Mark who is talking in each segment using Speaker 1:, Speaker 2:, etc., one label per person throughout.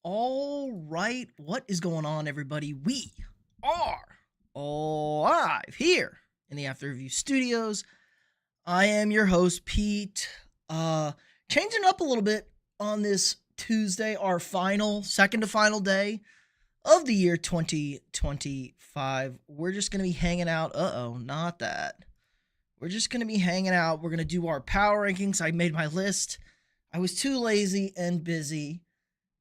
Speaker 1: All right, what is going on, everybody? We are live here in the After Review Studios. I am your host, Pete. Changing up a little bit on this Tuesday, our second to final day of the year 2025. We're just going to be hanging out. Not that. We're just going to be hanging out. We're going to do our power rankings. I made my list. I was too lazy and busy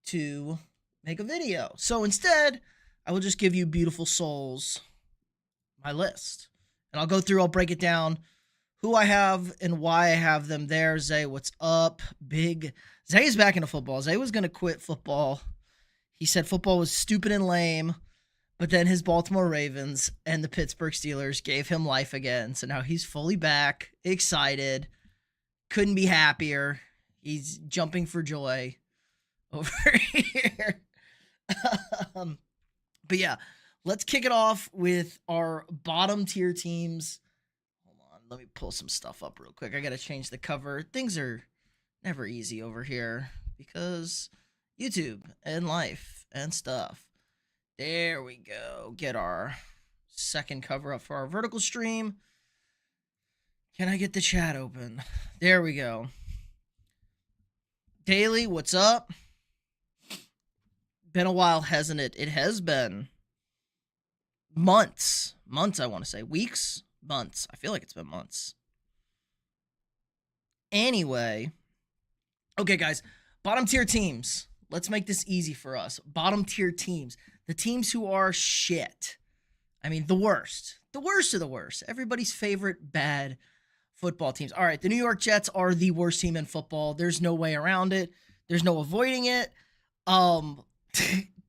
Speaker 1: to make a video. So instead, I will just give you beautiful souls my list. And I'll break it down, who I have and why I have them there. Zay, what's up? Zay's back into football. Zay was going to quit football. He said football was stupid and lame, but then his Baltimore Ravens and the Pittsburgh Steelers gave him life again. So now he's fully back, excited, couldn't be happier. He's jumping for joy over here. But yeah, let's kick it off with our bottom tier teams. Hold on, let me pull some stuff up real quick. I gotta change the cover. Things are never easy over here because YouTube and life and stuff. There we go. Get our second cover up for our vertical stream. Can I get the chat open? There we go. Daily, what's up? Been a while, hasn't it? It has been months, I want to say. Weeks, months. I feel like it's been months. Anyway, okay, guys, bottom tier teams. Let's make this easy for us. Bottom tier teams. The teams who are shit. I mean, the worst. The worst of the worst. Everybody's favorite bad football teams. All right, the New York Jets are the worst team in football. There's no way around it. There's no avoiding it.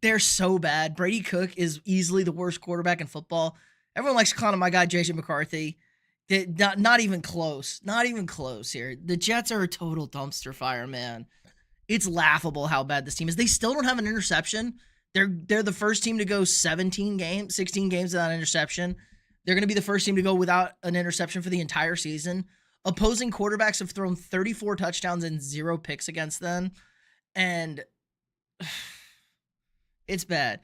Speaker 1: They're so bad. Brady Cook is easily the worst quarterback in football. Everyone likes calling him my guy, JJ McCarthy. Not even close. Not even close here. The Jets are a total dumpster fire, man. It's laughable how bad this team is. They still don't have an interception. They're the first team to go 16 games without an interception. They're going to be the first team to go without an interception for the entire season. Opposing quarterbacks have thrown 34 touchdowns and 0 picks against them. And it's bad.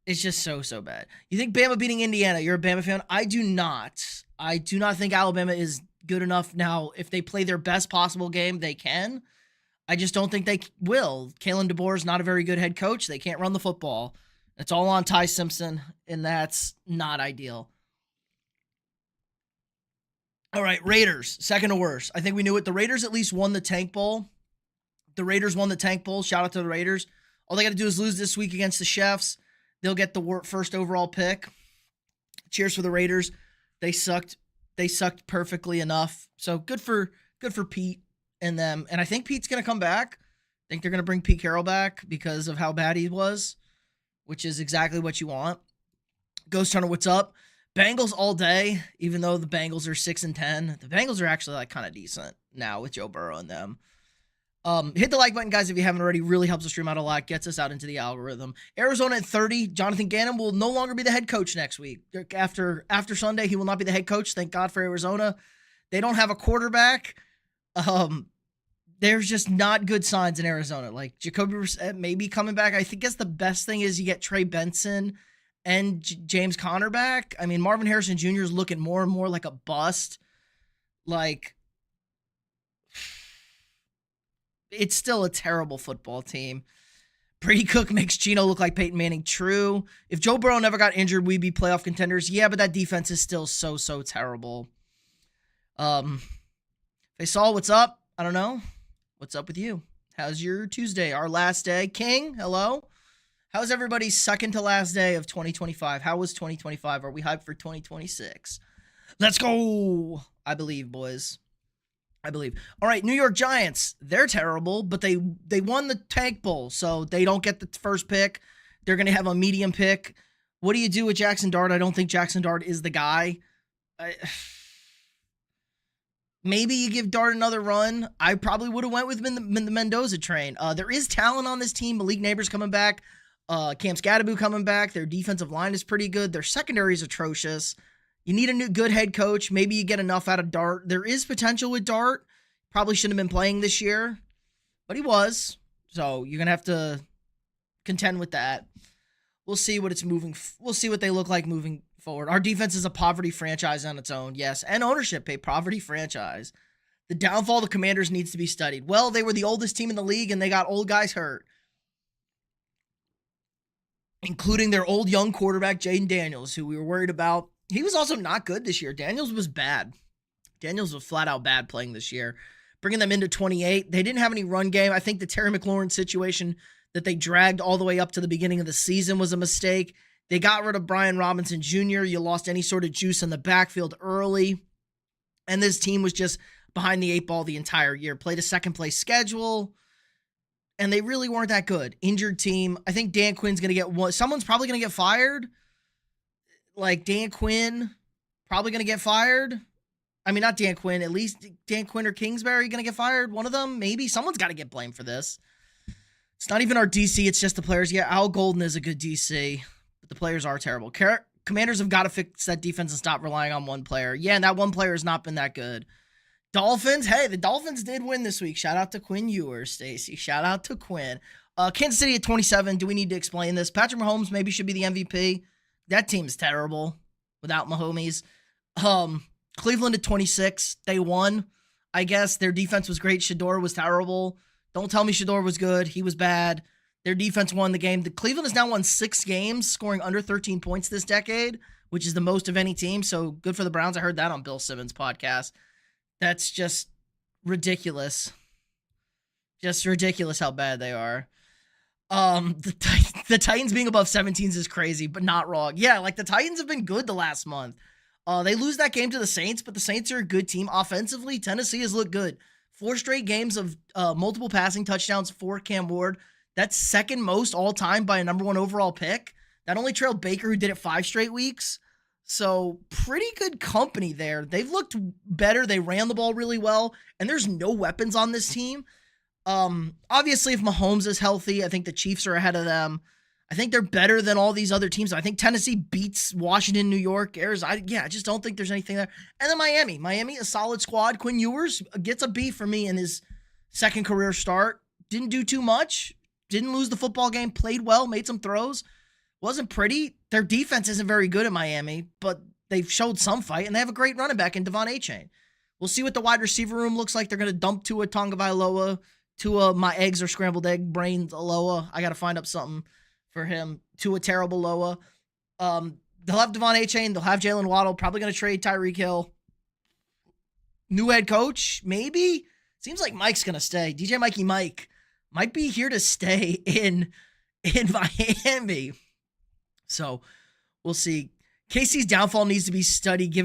Speaker 1: It's just so bad. You think Bama beating Indiana, you're a Bama fan? I do not. I do not think Alabama is good enough. Now, if they play their best possible game, they can. I just don't think they will. Kalen DeBoer is not a very good head coach. They can't run the football. It's all on Ty Simpson, and that's not ideal. All right, Raiders, second to worst. I think we knew it. The Raiders at least won the Tank Bowl. The Raiders won the Tank Bowl. Shout out to the Raiders. All they got to do is lose this week against the Chefs. They'll get the first overall pick. Cheers for the Raiders. They sucked. They sucked perfectly enough. So good for Pete and them. And I think Pete's going to come back. I think they're going to bring Pete Carroll back because of how bad he was, which is exactly what you want. Ghost Hunter, what's up? Bengals all day, even though the Bengals are 6-10. The Bengals are actually like kind of decent now with Joe Burrow and them. Hit the like button, guys, if you haven't already. Really helps the stream out a lot. Gets us out into the algorithm. Arizona at 30. Jonathan Gannon will no longer be the head coach next week. After Sunday, he will not be the head coach. Thank God for Arizona. They don't have a quarterback. There's just not good signs in Arizona. Like Jacoby Brissett may be coming back. I guess the best thing is you get Trey Benson and James Conner back. I mean, Marvin Harrison Jr. is looking more and more like a bust. Like, it's still a terrible football team. Brady Cook makes Geno look like Peyton Manning. True. If Joe Burrow never got injured, we'd be playoff contenders. Yeah, but that defense is still so terrible. Faisal, what's up? I don't know. What's up with you? How's your Tuesday? Our last day. King, hello. How's everybody's second to last day of 2025? How was 2025? Are we hyped for 2026? Let's go. I believe, boys. I believe. All right, New York Giants. They're terrible, but they won the Tank Bowl, so they don't get the first pick. They're going to have a medium pick. What do you do with Jackson Dart? I don't think Jackson Dart is the guy. Maybe you give Dart another run. I probably would have went with him in the Mendoza train. There is talent on this team. Malik Neighbors coming back. Cam Scadaboo coming back. Their defensive line is pretty good. Their secondary is atrocious. You need a new good head coach. Maybe you get enough out of Dart. There is potential with Dart. Probably shouldn't have been playing this year, but he was. So you're going to have to contend with that. We'll see what we'll see what they look like moving forward. Our defense is a poverty franchise on its own, yes, and ownership, a poverty franchise. The downfall of the Commanders needs to be studied. Well, they were the oldest team in the league, and they got old guys hurt, including their old young quarterback, Jaden Daniels, who we were worried about. He was also not good this year. Daniels was bad. Daniels was flat out bad playing this year. Bringing them into 28. They didn't have any run game. I think the Terry McLaurin situation that they dragged all the way up to the beginning of the season was a mistake. They got rid of Brian Robinson Jr. You lost any sort of juice in the backfield early. And this team was just behind the 8 ball the entire year. Played a second place schedule. And they really weren't that good. Injured team. I think Dan Quinn's going to get one. Someone's probably going to get fired. Like Dan Quinn, probably going to get fired. I mean, not Dan Quinn. At least Dan Quinn or Kingsbury going to get fired. One of them, maybe. Someone's got to get blamed for this. It's not even our DC. It's just the players. Yeah, Al Golden is a good DC, but the players are terrible. Commanders have got to fix that defense and stop relying on one player. Yeah, and that one player has not been that good. Dolphins, hey, the Dolphins did win this week. Shout out to Quinn Ewers, Stacy. Shout out to Quinn. Kansas City at 27. Do we need to explain this? Patrick Mahomes maybe should be the MVP. That team's terrible without Mahomes. Cleveland at 26. They won. I guess their defense was great. Shador was terrible. Don't tell me Shador was good. He was bad. Their defense won the game. Cleveland has now won 6 games, scoring under 13 points this decade, which is the most of any team. So good for the Browns. I heard that on Bill Simmons' podcast. That's just ridiculous. Just ridiculous how bad they are. The Titans being above 17s is crazy, but not wrong. Yeah, like the Titans have been good the last month. They lose that game to the Saints, but the Saints are a good team. Offensively, Tennessee has looked good. 4 straight games of multiple passing touchdowns for Cam Ward. That's second most all time by a number 1 overall pick. That only trailed Baker, who did it 5 straight weeks. So pretty good company there. They've looked better. They ran the ball really well, and there's no weapons on this team. Obviously, if Mahomes is healthy, I think the Chiefs are ahead of them. I think they're better than all these other teams. I think Tennessee beats Washington, New York, Arizona. I just don't think there's anything there. And then Miami. Miami, a solid squad. Quinn Ewers gets a B for me in his second career start. Didn't do too much. Didn't lose the football game. Played well. Made some throws. Wasn't pretty. Their defense isn't very good at Miami, but they've showed some fight, and they have a great running back in Devon Achane. We'll see what the wide receiver room looks like. They're going to dump Tua Tagovailoa. Tua, my eggs are scrambled egg brains Aloha. I got to find up something for him. Tua terrible Loa. They'll have Devon Achane. They'll have Jalen Waddle. Probably going to trade Tyreek Hill. New head coach, maybe. Seems like Mike's going to stay. DJ Mikey Mike might be here to stay in Miami. So we'll see. KC's downfall needs to be studied,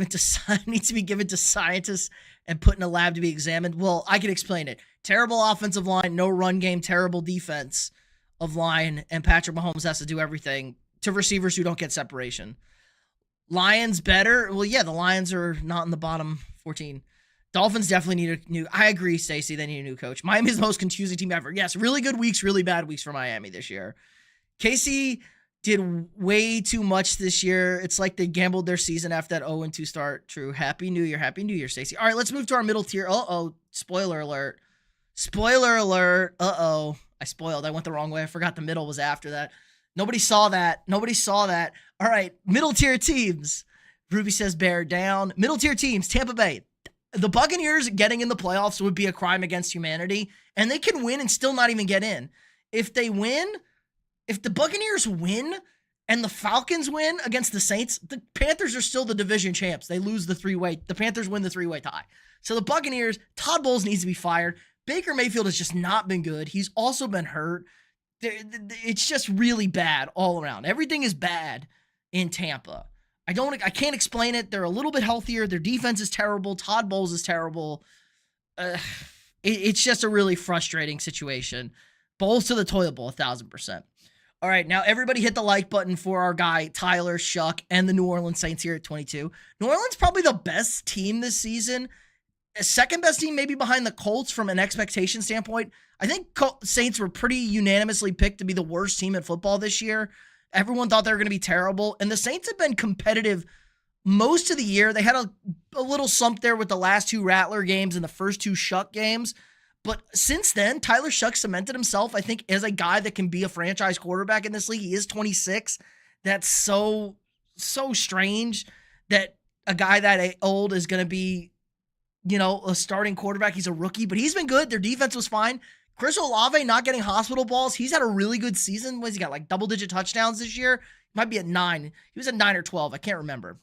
Speaker 1: needs to be given to scientists and put in a lab to be examined. Well, I can explain it. Terrible offensive line, no run game, terrible defense of line, and Patrick Mahomes has to do everything to receivers who don't get separation. Lions better? Well, yeah, the Lions are not in the bottom 14. Dolphins definitely need a new... I agree, Stacey, they need a new coach. Miami's the most confusing team ever. Yes, really good weeks, really bad weeks for Miami this year. KC did way too much this year. It's like they gambled their season after that 0-2 start. True. Happy New Year, Stacey. All right, let's move to our middle tier. Spoiler alert. I spoiled. I went the wrong way. I forgot the middle was after that. Nobody saw that. All right, middle tier teams. Ruby says bear down. Middle tier teams, Tampa Bay. The Buccaneers getting in the playoffs would be a crime against humanity, and they can win and still not even get in. If the Buccaneers win and the Falcons win against the Saints, the Panthers are still the division champs. They lose the 3-way. The Panthers win the 3-way tie. So the Buccaneers, Todd Bowles needs to be fired. Baker Mayfield has just not been good. He's also been hurt. It's just really bad all around. Everything is bad in Tampa. I can't explain it. They're a little bit healthier. Their defense is terrible. Todd Bowles is terrible. It's just a really frustrating situation. Bowles to the toilet bowl, 1,000%. All right, now everybody hit the like button for our guy, Tyler Shuck, and the New Orleans Saints here at 22. New Orleans probably the best team this season. Second best team maybe behind the Colts from an expectation standpoint. I think Saints were pretty unanimously picked to be the worst team in football this year. Everyone thought they were going to be terrible. And the Saints have been competitive most of the year. They had a little slump there with the last 2 Rattler games and the first 2 Shuck games. But since then, Tyler Shuck cemented himself, I think, as a guy that can be a franchise quarterback in this league. He is 26. That's so strange that a guy that old is going to be, a starting quarterback. He's a rookie, but he's been good. Their defense was fine. Chris Olave not getting hospital balls. He's had a really good season. What has he got, like double-digit touchdowns this year? Might be at 9. He was at 9 or 12. I can't remember.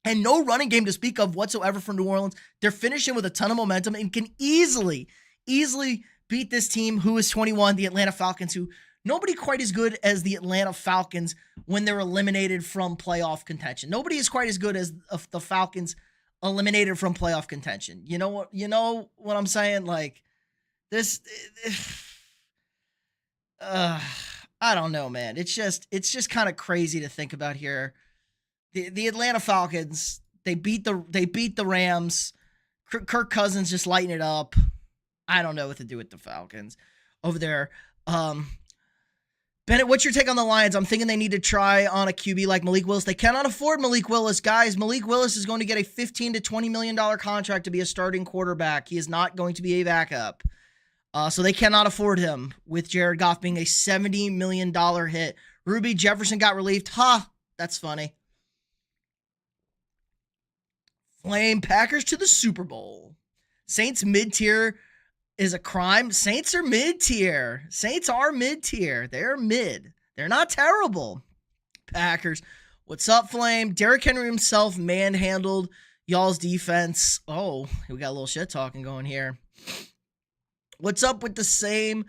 Speaker 1: And no running game to speak of whatsoever from New Orleans. They're finishing with a ton of momentum and can easily beat this team who is 21, the Atlanta Falcons, who nobody quite as good as the Atlanta Falcons when they're eliminated from playoff contention. Nobody is quite as good as the Falcons eliminated from playoff contention. You know what I'm saying? Like this, I don't know, man. It's just kind of crazy to think about here. The Atlanta Falcons, they beat the Rams. Kirk Cousins just lighting it up. I don't know what to do with the Falcons over there. Bennett, what's your take on the Lions? I'm thinking they need to try on a QB like Malik Willis. They cannot afford Malik Willis, guys. Malik Willis is going to get a $15 to $20 million contract to be a starting quarterback. He is not going to be a backup. So they cannot afford him, with Jared Goff being a $70 million hit. Ruby Jefferson got relieved. That's funny. Flame Packers to the Super Bowl. Saints mid-tier is a crime. Saints are mid-tier. They're mid. They're not terrible. Packers. What's up, Flame? Derrick Henry himself manhandled y'all's defense. Oh, we got a little shit talking going here. What's up with the same?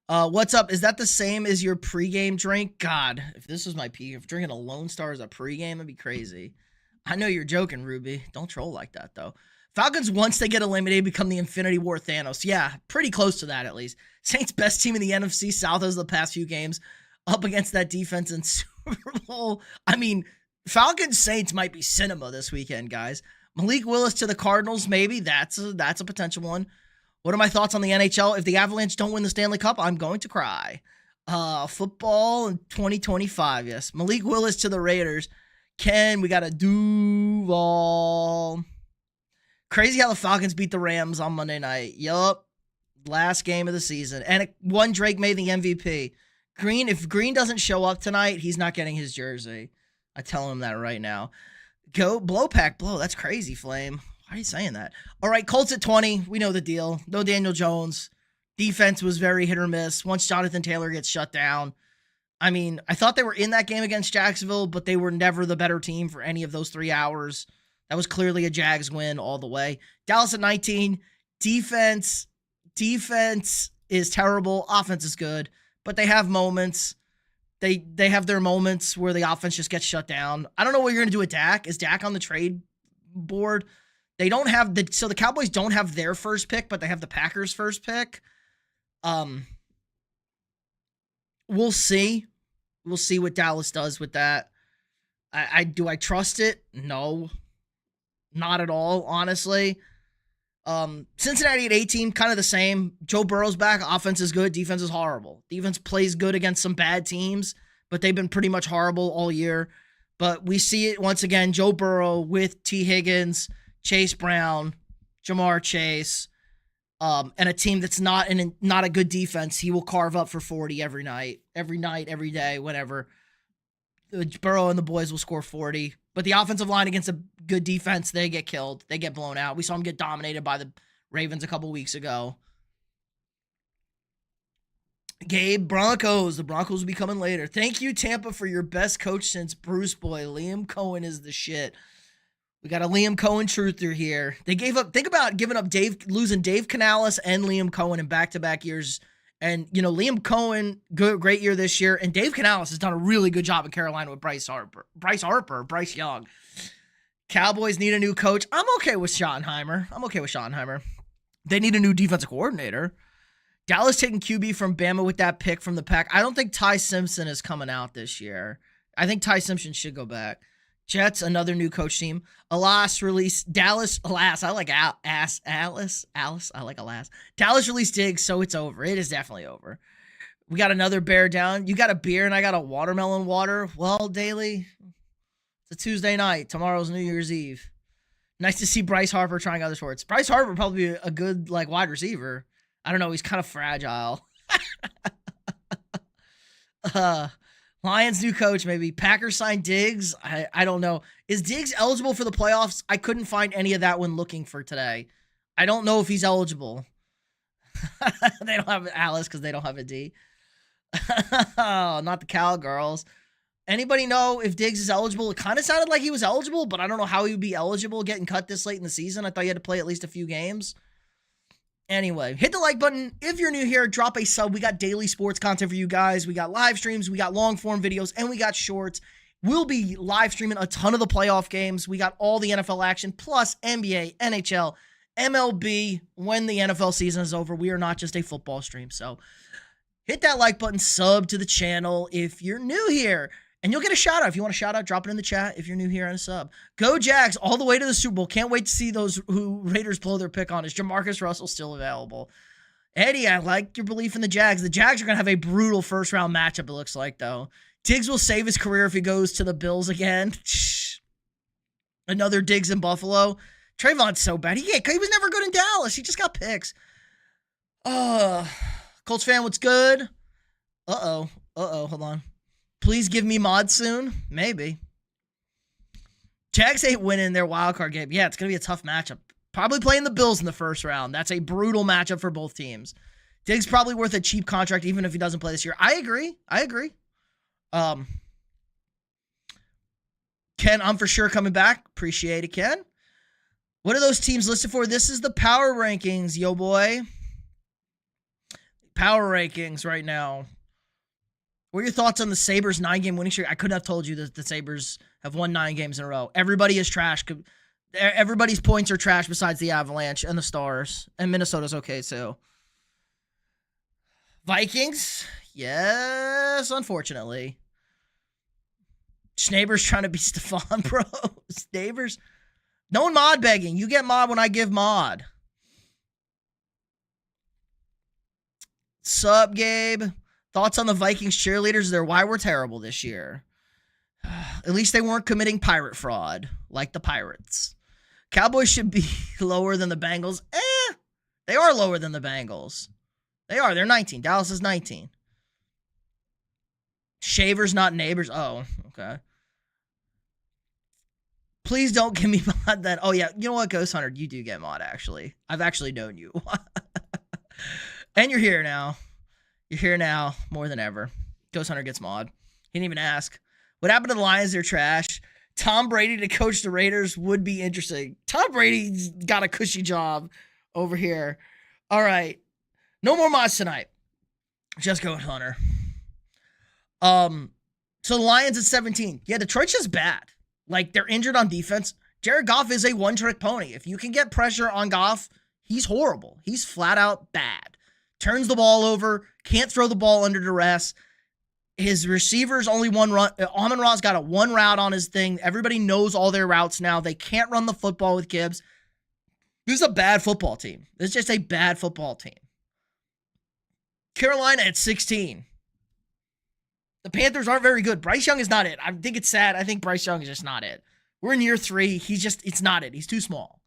Speaker 1: What's up? Is that the same as your pregame drink? God, if this was my pee, if drinking a Lone Star as a pregame, it'd be crazy. I know you're joking, Ruby. Don't troll like that, though. Falcons, once they get eliminated, become the Infinity War Thanos. Yeah, pretty close to that, at least. Saints, best team in the NFC South as the past few games, up against that defense in Super Bowl. I mean, Falcons Saints might be cinema this weekend, guys. Malik Willis to the Cardinals, maybe. That's a potential one. What are my thoughts on the NHL? If the Avalanche don't win the Stanley Cup, I'm going to cry. Football in 2025, yes. Malik Willis to the Raiders. Ken, we got a Duval. Crazy how the Falcons beat the Rams on Monday night. Yup. Last game of the season. And one Drake made the MVP. Green, if Green doesn't show up tonight, he's not getting his jersey. I tell him that right now. Go, blow pack, blow. That's crazy, Flame. Why are you saying that? All right, Colts at 20. We know the deal. No Daniel Jones. Defense was very hit or miss. Once Jonathan Taylor gets shut down. I mean, I thought they were in that game against Jacksonville, but they were never the better team for any of those 3 hours. That was clearly a Jags win all the way. Dallas at 19. Defense is terrible. Offense is good, but they have moments. They have their moments where the offense just gets shut down. I don't know what you're going to do with Dak. Is Dak on the trade board? They don't have so the Cowboys don't have their first pick, but they have the Packers' first pick. We'll see. We'll see what Dallas does with that. Do I trust it? No. Not at all, honestly. Cincinnati at 18, kind of the same. Joe Burrow's back. Offense is good. Defense is horrible. Defense plays good against some bad teams, but they've been pretty much horrible all year. But we see it once again. Joe Burrow with T. Higgins, Chase Brown, Jamar Chase, and a team that's not a good defense. He will carve up for 40 every night, every day, whatever. Burrow and the boys will score 40. But the offensive line against a good defense, they get killed. They get blown out. We saw them get dominated by the Ravens a couple weeks ago. Gabe, Broncos. The Broncos will be coming later. Thank you, Tampa, for your best coach since Bruce Boy. Liam Cohen is the shit. We got a Liam Cohen truther here. They gave up. Think about losing Dave Canales and Liam Cohen in back-to-back years. And, Liam Cohen, great year this year. And Dave Canales has done a really good job in Carolina with Bryce Young. Cowboys need a new coach. I'm okay with Schottenheimer. They need a new defensive coordinator. Dallas taking QB from Bama with that pick from the Pack. I don't think Ty Simpson is coming out this year. I think Ty Simpson should go back. Jets, another new coach team. Alas released Dallas. Alas, I like Alice. I like Alas. Dallas released Diggs, so it's over. It is definitely over. We got another bear down. You got a beer and I got a watermelon water. Well, Daily, it's a Tuesday night. Tomorrow's New Year's Eve. Nice to see Bryce Harper trying other sports. Bryce Harper probably be a good wide receiver. I don't know. He's kind of fragile. Lions new coach, maybe. Packers signed Diggs. I don't know. Is Diggs eligible for the playoffs? I couldn't find any of that when looking for today. I don't know if he's eligible. They don't have Alice because they don't have a D. Not the Cowgirls. Anybody know if Diggs is eligible? It kind of sounded like he was eligible, but I don't know how he would be eligible getting cut this late in the season. I thought he had to play at least a few games. Anyway, hit the like button. If you're new here, drop a sub. We got daily sports content for you guys. We got live streams, we got long form videos, and we got shorts. We'll be live streaming a ton of the playoff games. We got all the NFL action, plus NBA, NHL, MLB when the NFL season is over. We are not just a football stream. So hit that like button, sub to the channel if you're new here. And you'll get a shout out. If you want a shout out, drop it in the chat if you're new here and a sub. Go Jags all the way to the Super Bowl. Can't wait to see those who Raiders blow their pick on. Is Jamarcus Russell still available? Eddie, I like your belief in the Jags. The Jags are going to have a brutal first round matchup, it looks like, though. Diggs will save his career if he goes to the Bills again. Another Diggs in Buffalo. Trayvon's so bad. He was never good in Dallas. He just got picks. Colts fan, what's good? Hold on. Please give me mod soon. Maybe. Jags ain't winning their wildcard game. Yeah, it's going to be a tough matchup. Probably playing the Bills in the first round. That's a brutal matchup for both teams. Diggs probably worth a cheap contract even if he doesn't play this year. I agree. Ken, I'm for sure coming back. Appreciate it, Ken. What are those teams listed for? This is the power rankings, yo boy. Power rankings right now. What are your thoughts on the Sabres 9-game winning streak? I couldn't have told you that the Sabres have won 9 games in a row. Everybody is trash. Everybody's points are trash besides the Avalanche and the Stars. And Minnesota's okay, too. Vikings? Yes, unfortunately. Schnaber's trying to be Stefan, bro. Schnaber's. No mod begging. You get mod when I give mod. Sup, Gabe? Thoughts on the Vikings cheerleaders? They're why we're terrible this year. At least they weren't committing pirate fraud like the Pirates. Cowboys should be lower than the Bengals. They are lower than the Bengals. They are. They're 19. Dallas is 19. Shavers, not neighbors. Oh, okay. Please don't give me mod then. Oh, yeah. You know what, Ghost Hunter? You do get mod, actually. I've actually known you. And you're here now. You're here now more than ever. Ghost Hunter gets mod. He didn't even ask. What happened to the Lions? They're trash. Tom Brady to coach the Raiders would be interesting. Tom Brady's got a cushy job over here. All right. No more mods tonight. Just Ghost Hunter. So the Lions at 17. Yeah, Detroit's just bad. Like, they're injured on defense. Jared Goff is a one-trick pony. If you can get pressure on Goff, he's horrible. He's flat out bad. Turns the ball over, can't throw the ball under duress. His receivers only one run. Amon-Ra's got a one route on his thing. Everybody knows all their routes now. They can't run the football with Gibbs. This is a bad football team. This is just a bad football team. Carolina at 16. The Panthers aren't very good. Bryce Young is not it. I think it's sad. I think Bryce Young is just not it. We're in year 3. It's not it. He's too small.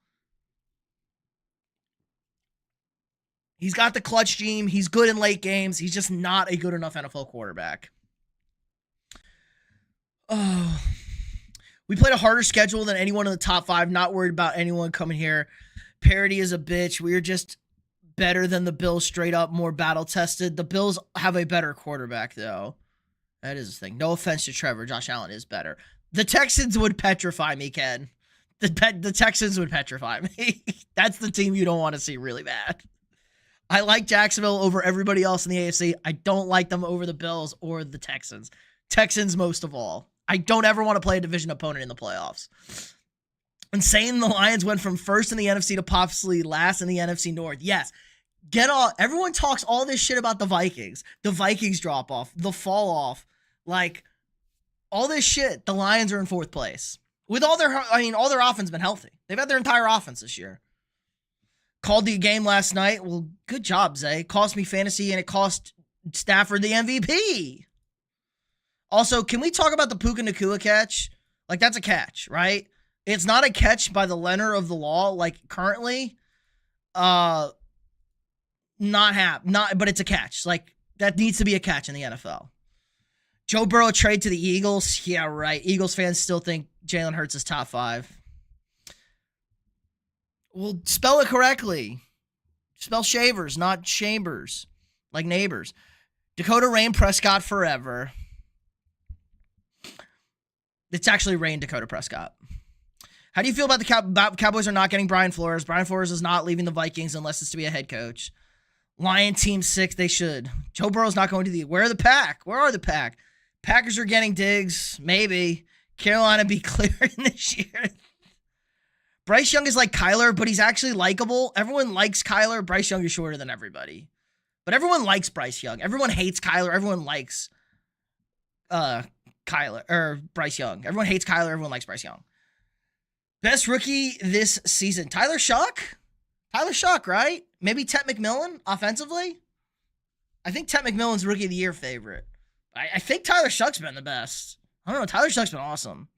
Speaker 1: He's got the clutch gene. He's good in late games. He's just not a good enough NFL quarterback. Oh, we played a harder schedule than anyone in the top 5. Not worried about anyone coming here. Parody is a bitch. We are just better than the Bills, straight up, more battle tested. The Bills have a better quarterback, though. That is the thing. No offense to Trevor. Josh Allen is better. The Texans would petrify me, Ken. The Texans would petrify me. That's the team you don't want to see really bad. I like Jacksonville over everybody else in the AFC. I don't like them over the Bills or the Texans. Texans most of all. I don't ever want to play a division opponent in the playoffs. And saying the Lions went from first in the NFC to possibly last in the NFC North. Yes. Get off. Everyone talks all this shit about the Vikings. The Vikings drop off. The fall off. Like, all this shit. The Lions are in 4th place. With all their offense been healthy. They've had their entire offense this year. Called the game last night. Well, good job, Zay. Cost me fantasy, and it cost Stafford the MVP. Also, can we talk about the Puka Nacua catch? Like, that's a catch, right? It's not a catch by the letter of the law, like, currently. but it's a catch. Like, that needs to be a catch in the NFL. Joe Burrow trade to the Eagles. Yeah, right. Eagles fans still think Jalen Hurts is top 5. Well, spell it correctly. Spell Shavers, not Chambers, like neighbors. Dakota Rain Prescott forever. It's actually Rain Dakota Prescott. How do you feel about the Cowboys are not getting Brian Flores? Brian Flores is not leaving the Vikings unless it's to be a head coach. Lion Team 6, they should. Joe Burrow's not going to the... Where are the Pack? Where are the Pack? Packers are getting Diggs. Maybe. Carolina be clearing this year. Bryce Young is like Kyler, but he's actually likable. Everyone likes Kyler. Bryce Young is shorter than everybody. But everyone likes Bryce Young. Everyone hates Kyler. Everyone likes Bryce Young. Everyone hates Kyler. Everyone likes Bryce Young. Best rookie this season. Tyler Shuck? Tyler Shuck, right? Maybe Tet McMillan offensively? I think Tet McMillan's rookie of the year favorite. I think Tyler Shuck's been the best. I don't know. Tyler Shuck's been awesome.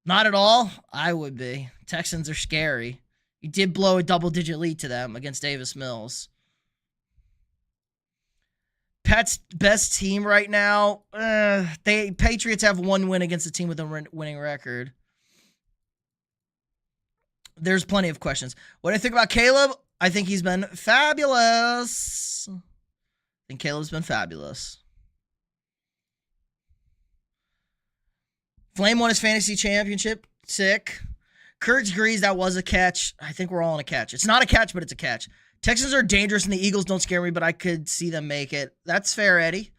Speaker 1: Not at all. I would be. Texans are scary. He did blow a double-digit lead to them against Davis Mills. Pat's best team right now. Patriots have 1 win against a team with a winning record. There's plenty of questions. What do I think about Caleb? I think he's been fabulous. I think Caleb's been fabulous. Flame won his fantasy championship. Sick. Courage agrees that was a catch. I think we're all on a catch. It's not a catch, but it's a catch. Texans are dangerous and the Eagles don't scare me, but I could see them make it. That's fair, Eddie.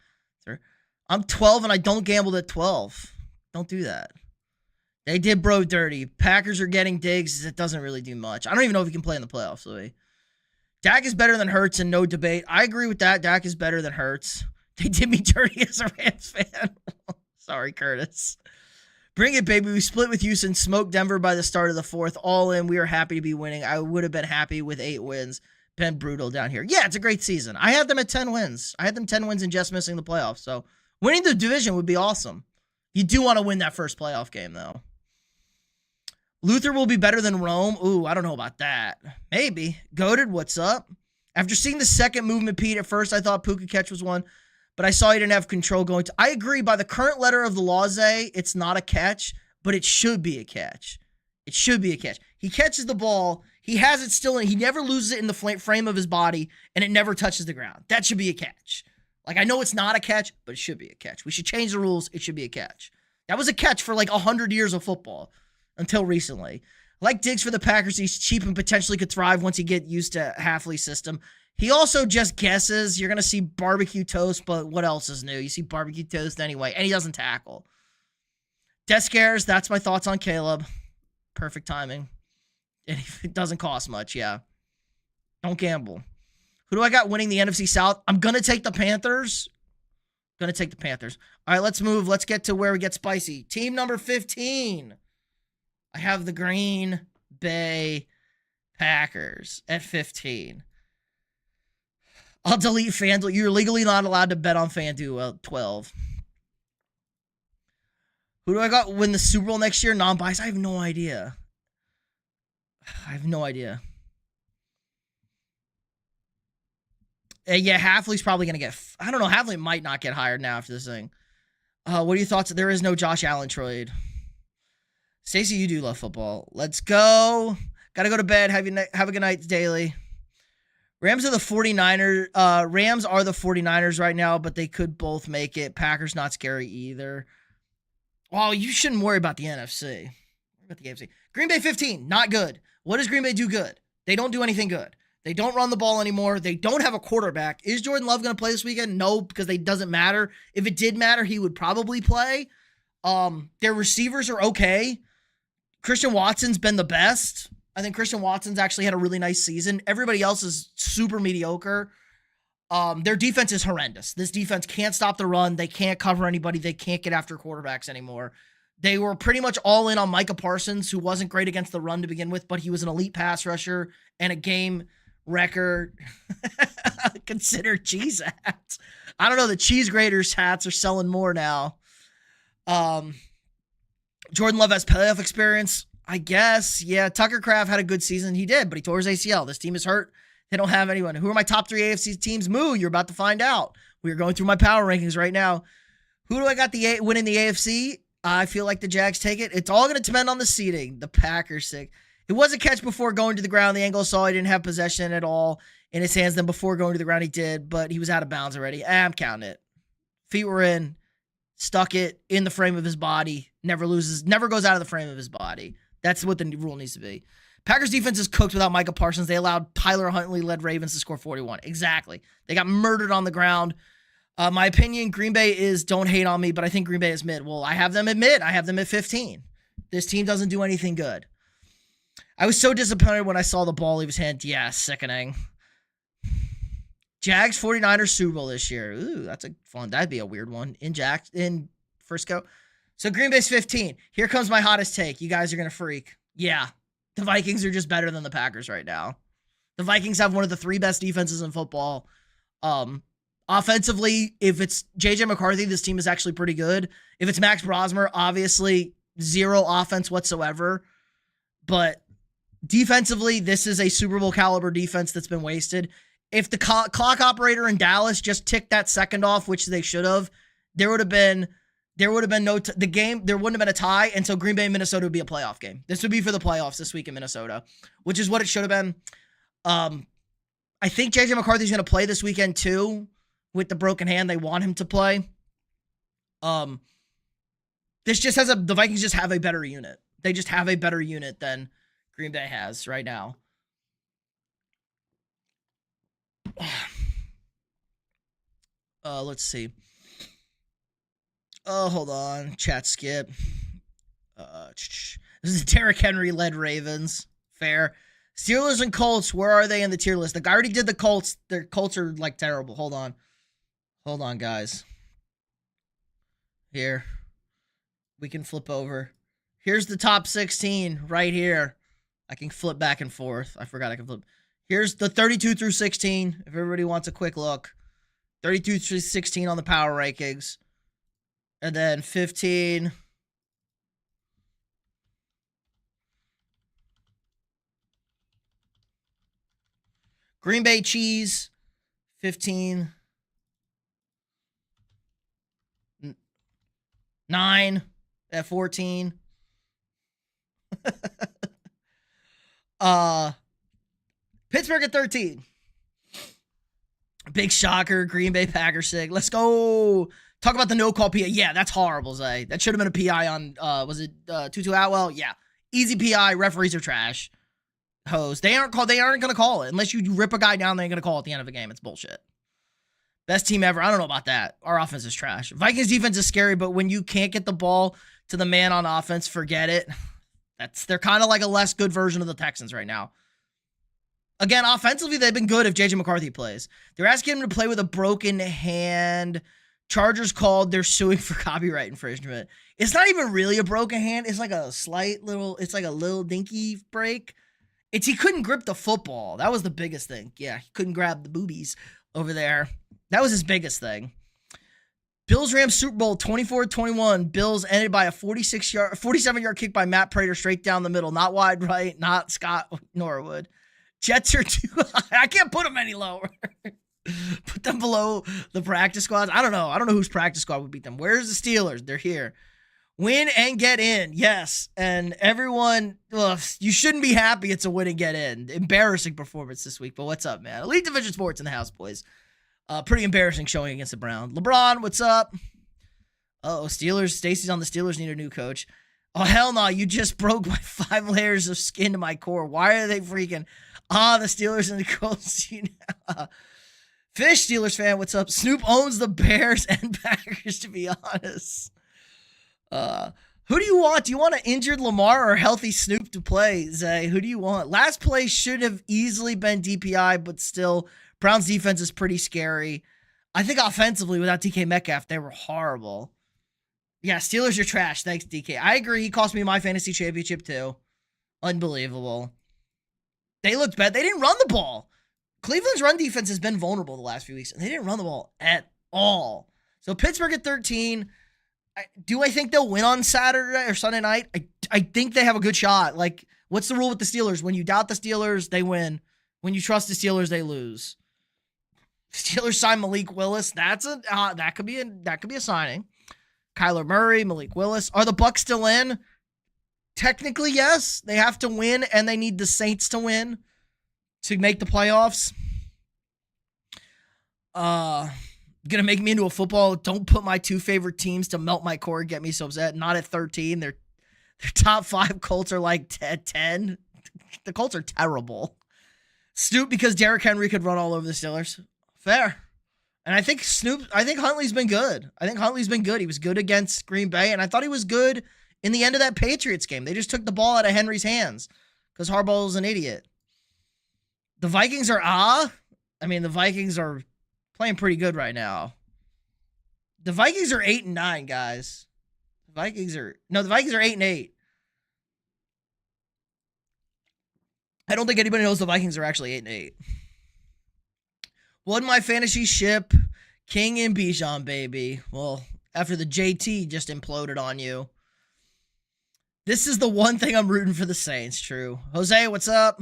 Speaker 1: I'm 12 and I don't gamble at 12. Don't do that. They did bro dirty. Packers are getting Diggs. It doesn't really do much. I don't even know if he can play in the playoffs, Louis. Dak is better than Hurts and no debate. I agree with that. Dak is better than Hurts. They did me dirty as a Rams fan. Sorry, Curtis. Bring it, baby. We split with Houston, smoked Denver by the start of the 4th. All in. We are happy to be winning. I would have been happy with 8 wins. Been brutal down here. Yeah, it's a great season. I had them at 10 wins. I had them 10 wins and just missing the playoffs. So winning the division would be awesome. You do want to win that first playoff game, though. Luther will be better than Rome. Ooh, I don't know about that. Maybe. Goated, what's up? After seeing the second movement, Pete, at first I thought Puka catch was one, but I saw he didn't have control going to. I agree. By the current letter of the law, Zay, it's not a catch, but it should be a catch. It should be a catch. He catches the ball. He has it still in. He never loses it in the frame of his body, and it never touches the ground. That should be a catch. Like, I know it's not a catch, but it should be a catch. We should change the rules. It should be a catch. That was a catch for like 100 years of football. Until recently. Like Diggs for the Packers, he's cheap and potentially could thrive once you get used to Halfley's system. He also just guesses. You're going to see barbecue toast, but what else is new? You see barbecue toast anyway, and he doesn't tackle. Death scares, that's my thoughts on Caleb. Perfect timing. And it doesn't cost much, yeah. Don't gamble. Who do I got winning the NFC South? I'm going to take the Panthers. All right, let's move. Let's get to where we get spicy. Team number 15. I have the Green Bay Packers at 15. I'll delete FanDuel. You're legally not allowed to bet on FanDuel at 12. Who do I got win the Super Bowl next year? Non-biased? I have no idea. Yeah, Halfley's probably going to get... I don't know. Halfley might not get hired now after this thing. What are your thoughts? There is no Josh Allen trade. Stacey, you do love football. Let's go. Got to go to bed. Have a good night, Daily. Rams are the 49ers right now, but they could both make it. Packers not scary either. Well, you shouldn't worry about the NFC. Worry about the AFC. Green Bay 15, not good. What does Green Bay do good? They don't do anything good. They don't run the ball anymore. They don't have a quarterback. Is Jordan Love going to play this weekend? No, because it doesn't matter. If it did matter, he would probably play. Their receivers are okay. Christian Watson's been the best. I think Christian Watson's actually had a really nice season. Everybody else is super mediocre. Their defense is horrendous. This defense can't stop the run. They can't cover anybody. They can't get after quarterbacks anymore. They were pretty much all in on Micah Parsons, who wasn't great against the run to begin with, but he was an elite pass rusher and a game record. Consider cheese hats. I don't know. The cheese graters hats are selling more now. Jordan Love has playoff experience, I guess. Yeah, Tucker Kraft had a good season. He did, but he tore his ACL. This team is hurt. They don't have anyone. Who are my top 3 AFC teams? Moo, you're about to find out. We are going through my power rankings right now. Who do I got winning the AFC? I feel like the Jags take it. It's all going to depend on the seeding. The Packers sick. It was a catch before going to the ground. The angle saw he didn't have possession at all in his hands. Then before going to the ground, he did, but he was out of bounds already. I'm counting it. Feet were in. Stuck it in the frame of his body. Never goes out of the frame of his body. That's what the rule needs to be. Packers defense is cooked without Micah Parsons. They allowed Tyler Huntley-led Ravens to score 41. Exactly. They got murdered on the ground. My opinion, Green Bay is, don't hate on me, but I think Green Bay is mid. Well, I have them at mid. I have them at 15. This team doesn't do anything good. I was so disappointed when I saw the ball leave his hand. Yeah, sickening. Jags 49ers Super Bowl this year. Ooh, that'd be a weird one in Frisco. So Green Bay's 15. Here comes my hottest take. You guys are going to freak. Yeah, the Vikings are just better than the Packers right now. The Vikings have one of the 3 best defenses in football. Offensively, if it's J.J. McCarthy, this team is actually pretty good. If it's Max Brosmer, obviously 0 offense whatsoever. But defensively, this is a Super Bowl caliber defense that's been wasted. If the clock operator in Dallas just ticked that second off, which they should have, there would have been there wouldn't have been a tie, and so Green Bay and Minnesota would be a playoff game. This would be for the playoffs this week in Minnesota, which is what it should have been. I think J.J. McCarthy's going to play this weekend too with the broken hand. They want him to play. This just the Vikings just have a better unit. They just have a better unit than Green Bay has right now. Let's see. Oh, hold on. Chat skip. This is Derrick Henry led Ravens. Fair. Steelers and Colts, where are they in the tier list? The guy already did the Colts. Their Colts are like terrible. Hold on. Hold on, guys. Here. We can flip over. Here's the top 16 right here. I can flip back and forth. I forgot I can flip. Here's the 32 through 16, if everybody wants a quick look. 32 through 16 on the power rankings. And then 15. Green Bay Cheese, 15. 9 at 14. Pittsburgh at 13. Big shocker. Green Bay Packers sick. Let's go. Talk about the no call PI. Yeah, that's horrible, Zay. That should have been a PI on, was it Tutu Atwell? Yeah. Easy PI. Referees are trash. Hose. They aren't going to call it. Unless you rip a guy down, they ain't going to call it at the end of a game. It's bullshit. Best team ever. I don't know about that. Our offense is trash. Vikings defense is scary, but when you can't get the ball to the man on offense, forget it. They're kind of like a less good version of the Texans right now. Again, offensively, they've been good if J.J. McCarthy plays. They're asking him to play with a broken hand. Chargers called. They're suing for copyright infringement. It's not even really a broken hand. It's like a it's like a little dinky break. He couldn't grip the football. That was the biggest thing. Yeah, he couldn't grab the boobies over there. That was his biggest thing. Bills-Rams Super Bowl 24-21. Bills ended by a 47-yard kick by Matt Prater straight down the middle. Not wide right, not Scott Norwood. Jets are too high. I can't put them any lower. Put them below the practice squads. I don't know. I don't know whose practice squad would beat them. Where's the Steelers? They're here. Win and get in. Yes. And everyone, you shouldn't be happy it's a win and get in. Embarrassing performance this week, but what's up, man? Elite Division Sports in the house, boys. Pretty embarrassing showing against the Browns. LeBron, what's up? Steelers. Stacy's on the Steelers need a new coach. Oh, hell no. You just broke my 5 layers of skin to my core. Why are they freaking... the Steelers and the Colts. Fish Steelers fan, what's up? Snoop owns the Bears and Packers, to be honest. Who do you want? Do you want an injured Lamar or healthy Snoop to play, Zay? Who do you want? Last play should have easily been DPI, but still, Browns defense is pretty scary. I think offensively, without DK Metcalf, they were horrible. Yeah, Steelers are trash. Thanks, DK. I agree. He cost me my fantasy championship, too. Unbelievable. They looked bad. They didn't run the ball. Cleveland's run defense has been vulnerable the last few weeks, and they didn't run the ball at all. So Pittsburgh at 13. Do I think they'll win on Saturday or Sunday night? I think they have a good shot. Like, what's the rule with the Steelers? When you doubt the Steelers, they win. When you trust the Steelers, they lose. Steelers sign Malik Willis. That could be a signing. Kyler Murray, Malik Willis. Are the Bucs still in? Technically, yes. They have to win, and they need the Saints to win to make the playoffs. Gonna make me into a football. Don't put my two favorite teams to melt my core and get me so upset. Not at 13. Their top 5 Colts are like 10. The Colts are terrible. Snoop because Derrick Henry could run all over the Steelers. Fair. And I think Huntley's been good. He was good against Green Bay, and I thought he was good in the end of that Patriots game. They just took the ball out of Henry's hands because Harbaugh's an idiot. The Vikings are the Vikings are playing pretty good right now. The Vikings are 8-9, guys. The Vikings are 8-8. I don't think anybody knows the Vikings are actually 8-8. Won my fantasy ship, King and Bijan, baby. Well, after the JT just imploded on you. This is the one thing I'm rooting for the Saints, true. Jose, what's up?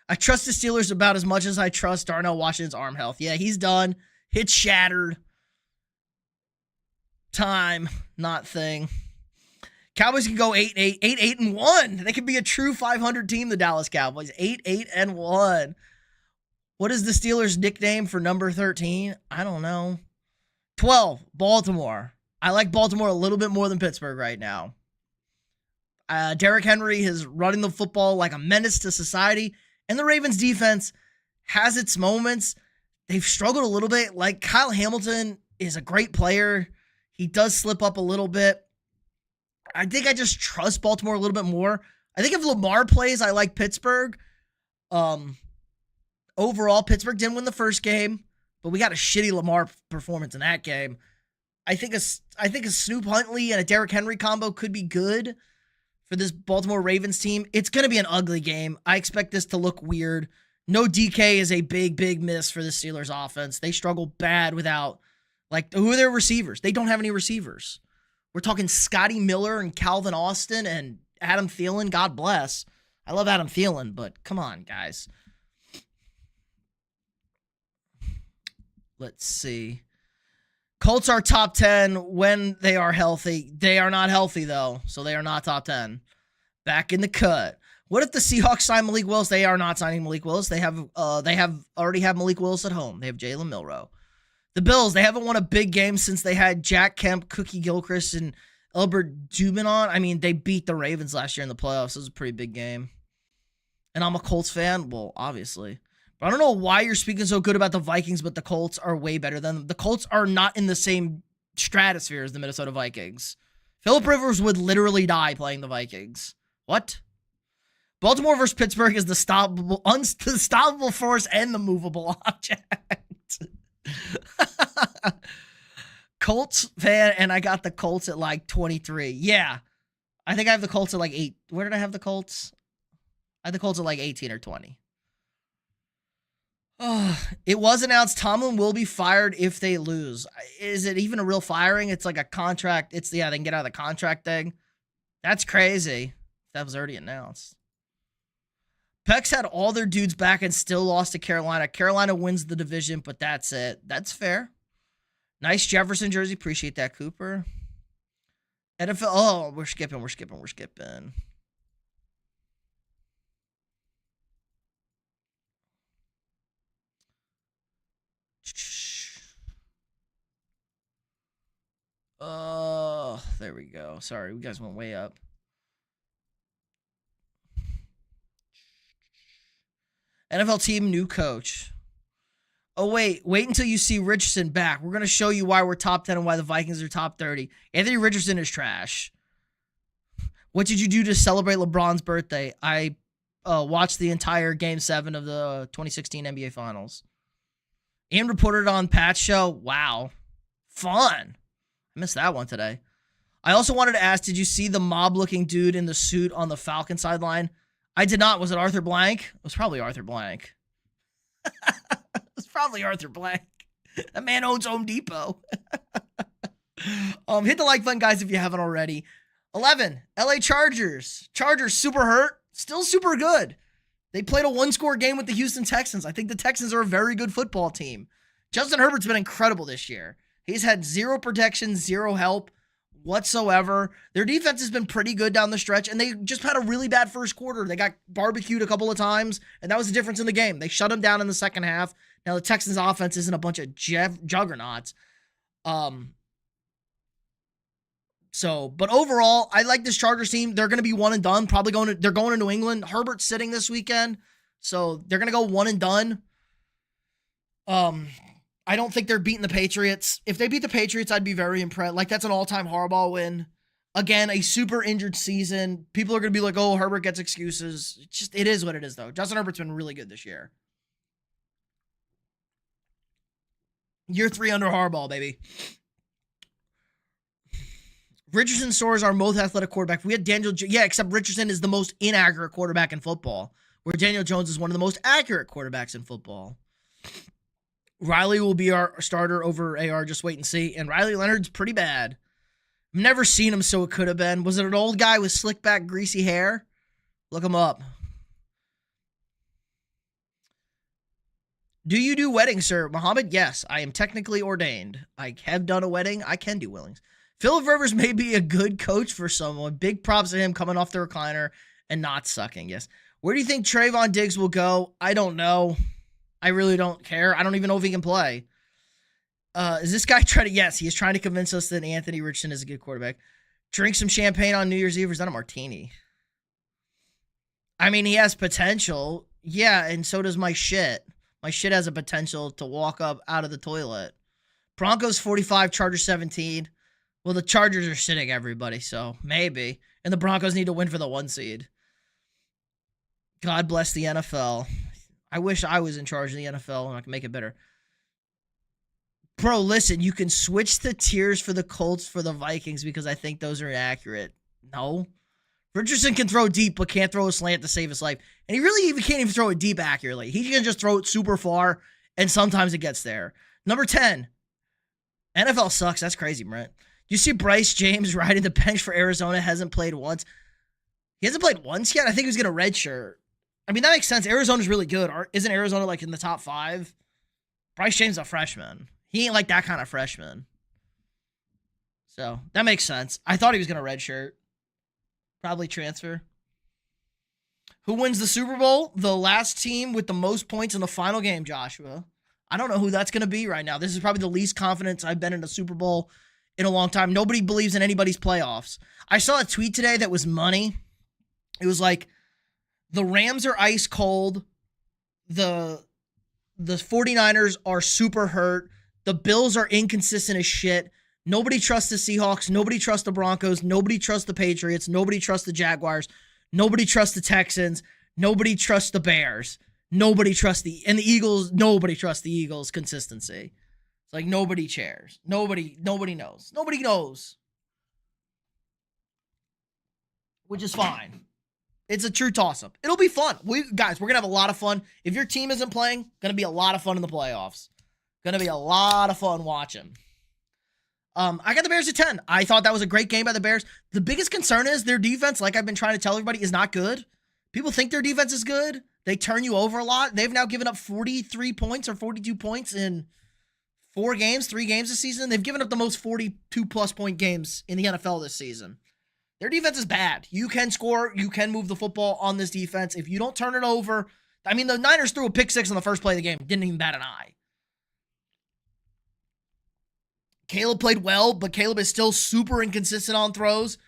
Speaker 1: I trust the Steelers about as much as I trust Darnell Washington's arm health. Yeah, he's done. Hit shattered. Time, not thing. Cowboys can go 8-8, 8-8-1. They could be a true 500 team, the Dallas Cowboys. 8-8-1. What is the Steelers' nickname for number 13? I don't know. 12, Baltimore. I like Baltimore a little bit more than Pittsburgh right now. Derrick Henry is running the football like a menace to society, and the Ravens' defense has its moments. They've struggled a little bit. Like, Kyle Hamilton is a great player. He does slip up a little bit. I think I just trust Baltimore a little bit more. I think if Lamar plays, I like Pittsburgh. Overall, Pittsburgh didn't win the first game, but we got a shitty Lamar performance in that game. I think a Snoop Huntley and a Derrick Henry combo could be good for this Baltimore Ravens team. It's going to be an ugly game. I expect this to look weird. No DK is a big, big miss for the Steelers offense. They struggle bad without, who are their receivers? They don't have any receivers. We're talking Scotty Miller and Calvin Austin and Adam Thielen. God bless. I love Adam Thielen, but come on, guys. Let's see. Colts are top 10 when they are healthy. They are not healthy, though, so they are not top 10. Back in the cut. What if the Seahawks sign Malik Willis? They are not signing Malik Willis. They already have Malik Willis at home. They have Jalen Milroe. The Bills, they haven't won a big game since they had Jack Kemp, Cookie Gilchrist, and Albert Dubin on. I mean, they beat the Ravens last year in the playoffs. It was a pretty big game. And I'm a Colts fan. Well, obviously. But I don't know why you're speaking so good about the Vikings, but the Colts are way better than them. The Colts are not in the same stratosphere as the Minnesota Vikings. Phillip Rivers would literally die playing the Vikings. What? Baltimore versus Pittsburgh is the unstoppable force and the movable object. Colts fan, and I got the Colts at like 23. Yeah. I think I have the Colts at like 8. Where did I have the Colts? I had the Colts at like 18 or 20. It was announced Tomlin will be fired if they lose. Is it even a real firing? It's like a contract. They can get out of the contract thing. That's crazy. That was already announced. Pecs had all their dudes back and still lost to Carolina. Carolina wins the division, but that's it. That's fair. Nice Jefferson jersey. Appreciate that, Cooper. NFL. Oh, we're skipping. There we go. Sorry, you guys went way up. NFL team, new coach. Oh, wait until you see Richardson back. We're going to show you why we're top 10 and why the Vikings are top 30. Anthony Richardson is trash. What did you do to celebrate LeBron's birthday? I watched the entire Game 7 of the 2016 NBA Finals. Ian reported on Pat's show. Wow. Fun. I missed that one today. I also wanted to ask, did you see the mob-looking dude in the suit on the Falcon sideline? I did not. Was it Arthur Blank? It was probably Arthur Blank. It was probably Arthur Blank. That man owns Home Depot. Hit the like button, guys, if you haven't already. 11, LA Chargers. Chargers super hurt. Still super good. They played a one-score game with the Houston Texans. I think the Texans are a very good football team. Justin Herbert's been incredible this year. He's had zero protection, zero help whatsoever. Their defense has been pretty good down the stretch, and they just had a really bad first quarter. They got barbecued a couple of times, and that was the difference in the game. They shut them down in the second half. Now, the Texans' offense isn't a bunch of juggernauts. But overall, I like this Chargers team. They're going to be one and done. They're going to New England. Herbert's sitting this weekend, so they're going to go one and done. I don't think they're beating the Patriots. If they beat the Patriots, I'd be very impressed. Like, that's an all-time Harbaugh win. Again, a super injured season. People are going to be like, oh, Herbert gets excuses. It is what it is, though. Justin Herbert's been really good this year. Year 3 under Harbaugh, baby. Richardson, Soares are most athletic quarterback. We had Daniel, except Richardson is the most inaccurate quarterback in football, where Daniel Jones is one of the most accurate quarterbacks in football. Riley will be our starter over AR, just wait and see. And Riley Leonard's pretty bad. I've never seen him, so it could have been. Was it an old guy with slick back, greasy hair? Look him up. Do you do weddings, sir? Muhammad, yes. I am technically ordained. I have done a wedding. I can do weddings. Phillip Rivers may be a good coach for someone. Big props to him coming off the recliner and not sucking. Yes. Where do you think Trayvon Diggs will go? I don't know. I really don't care. I don't even know if he can play. Is this guy trying to... Yes, he is trying to convince us that Anthony Richardson is a good quarterback. Drink some champagne on New Year's Eve, or is that a martini? I mean, he has potential. Yeah, and so does my shit. My shit has a potential to walk up out of the toilet. Broncos 45, Chargers 17. Well, the Chargers are sitting everybody, so maybe. And the Broncos need to win for the 1 seed. God bless the NFL. I wish I was in charge of the NFL and I can make it better. Bro, listen, you can switch the tiers for the Colts for the Vikings because I think those are inaccurate. No. Richardson can throw deep but can't throw a slant to save his life. And he really can't even throw it deep accurately. He can just throw it super far, and sometimes it gets there. Number 10. NFL sucks. That's crazy, Brent. You see Bryce James riding the bench for Arizona, hasn't played once. He hasn't played once yet? I think he was going to redshirt. I mean, that makes sense. Arizona's really good. Isn't Arizona like in the top 5? Bryce James is a freshman. He ain't like that kind of freshman. So, that makes sense. I thought he was going to redshirt. Probably transfer. Who wins the Super Bowl? The last team with the most points in the final game, Joshua. I don't know who that's going to be right now. This is probably the least confidence I've been in a Super Bowl in a long time. Nobody believes in anybody's playoffs. I saw a tweet today that was money. It was like, the Rams are ice cold. The 49ers are super hurt. The Bills are inconsistent as shit. Nobody trusts the Seahawks. Nobody trusts the Broncos. Nobody trusts the Patriots. Nobody trusts the Jaguars. Nobody trusts the Texans. Nobody trusts the Bears. Nobody trusts the Eagles. Nobody trusts the Eagles' consistency. It's like nobody cares. Nobody knows. Nobody knows. Which is fine. It's a true toss-up. It'll be fun. Guys, we're going to have a lot of fun. If your team isn't playing, going to be a lot of fun in the playoffs. Going to be a lot of fun watching. I got the Bears at 10. I thought that was a great game by the Bears. The biggest concern is their defense, like I've been trying to tell everybody, is not good. People think their defense is good. They turn you over a lot. They've now given up 43 points or 42 points in 3 games this season. They've given up the most 42-plus point games in the NFL this season. Their defense is bad. You can score. You can move the football on this defense. If you don't turn it over, I mean, the Niners threw a pick 6 on the first play of the game. Didn't even bat an eye. Caleb played well, but Caleb is still super inconsistent on throws.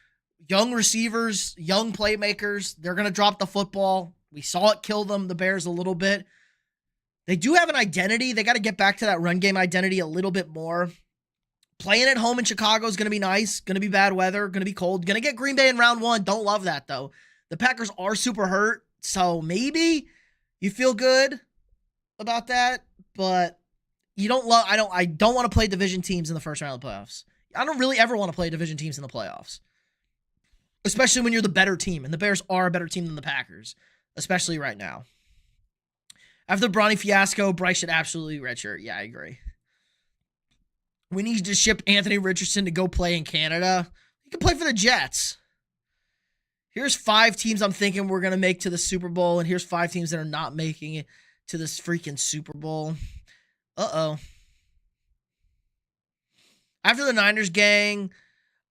Speaker 1: Young receivers, young playmakers, they're going to drop the football. We saw it kill them, the Bears, a little bit. They do have an identity. They got to get back to that run game identity a little bit more. Playing at home in Chicago is going to be nice. Going to be bad weather. Going to be cold. Going to get Green Bay in round 1. Don't love that, though. The Packers are super hurt, so maybe you feel good about that, but you don't love. I don't want to play division teams in the first round of the playoffs. I don't really ever want to play division teams in the playoffs, especially when you're the better team, and the Bears are a better team than the Packers, especially right now. After the Bronny fiasco, Bryce should absolutely redshirt. Yeah, I agree. We need to ship Anthony Richardson to go play in Canada. He can play for the Jets. Here's 5 teams I'm thinking we're going to make to the Super Bowl, and here's 5 teams that are not making it to this freaking Super Bowl. Uh-oh. After the Niners game,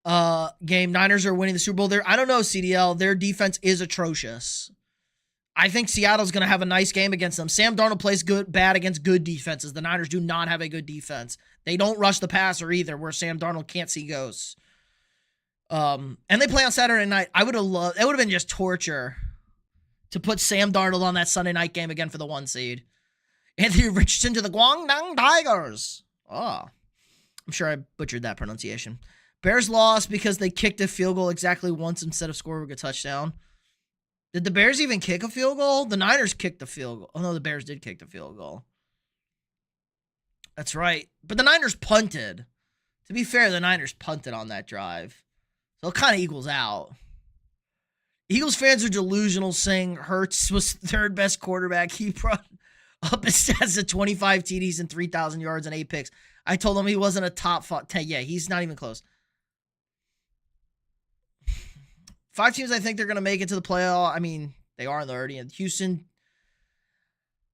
Speaker 1: Niners are winning the Super Bowl. I don't know, CDL. Their defense is atrocious. I think Seattle's going to have a nice game against them. Sam Darnold plays bad against good defenses. The Niners do not have a good defense. They don't rush the passer either, where Sam Darnold can't see ghosts. And they play on Saturday night. It would have been just torture to put Sam Darnold on that Sunday night game again for the 1 seed. Anthony Richardson to the Guangdong Tigers. Oh, I'm sure I butchered that pronunciation. Bears lost because they kicked a field goal exactly once instead of scoring a touchdown. Did the Bears even kick a field goal? The Niners kicked the field goal. Oh, no, the Bears did kick the field goal. That's right. But the Niners punted. To be fair, the Niners punted on that drive. So it kind of equals out. Eagles fans are delusional, saying Hurts was third best quarterback. He brought up his stats of 25 TDs and 3,000 yards and 8 picks. I told him he wasn't a top 10. Yeah, he's not even close. 5 teams I think they're going to make it to the playoff. I mean, they are already in. Houston,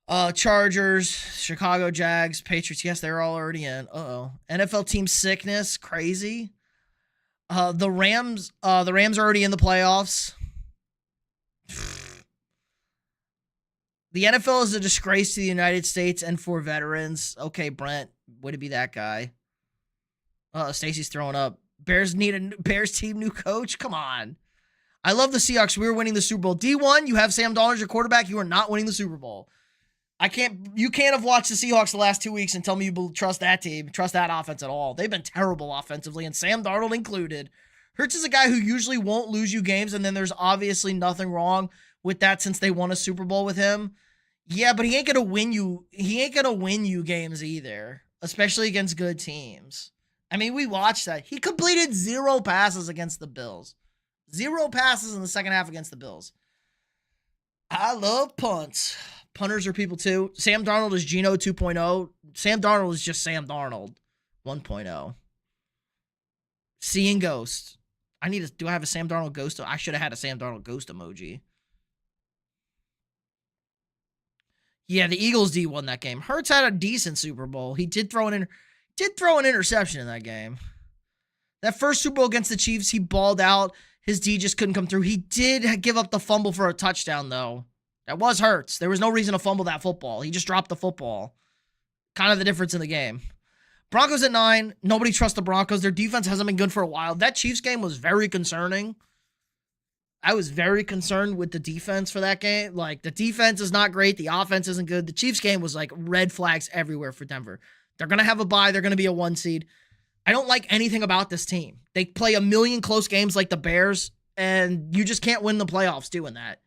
Speaker 1: Chargers, Chicago Jags, Patriots. Yes, they're all already in. Uh-oh. NFL team sickness. Crazy. The Rams are already in the playoffs. The NFL is a disgrace to the United States and for veterans. Okay, Brent, way to be that guy. Stacy's throwing up. Bears need a Bears team new coach. Come on. I love the Seahawks. We were winning the Super Bowl. D1, you have Sam Darnold as your quarterback. You are not winning the Super Bowl. You can't have watched the Seahawks the last 2 weeks and tell me you trust that team, trust that offense at all. They've been terrible offensively, and Sam Darnold included. Hurts is a guy who usually won't lose you games, and then there's obviously nothing wrong with that since they won a Super Bowl with him. Yeah, but he ain't gonna win you games either, especially against good teams. I mean, we watched that. He completed 0 passes against the Bills. 0 passes in the second half against the Bills. I love punts. Punters are people too. Sam Darnold is Geno 2.0. Sam Darnold is just Sam Darnold 1.0. Seeing ghosts. Do I have a Sam Darnold ghost? I should have had a Sam Darnold ghost emoji. Yeah, the Eagles D won that game. Hurts had a decent Super Bowl. He did throw an interception in that game. That first Super Bowl against the Chiefs, he balled out. His D just couldn't come through. He did give up the fumble for a touchdown, though. That was Hurts. There was no reason to fumble that football. He just dropped the football. Kind of the difference in the game. Broncos at 9. Nobody trusts the Broncos. Their defense hasn't been good for a while. That Chiefs game was very concerning. I was very concerned with the defense for that game. Like, the defense is not great. The offense isn't good. The Chiefs game was like red flags everywhere for Denver. They're going to have a bye. They're going to be a 1 seed. I don't like anything about this team. They play a million close games like the Bears, and you just can't win the playoffs doing that.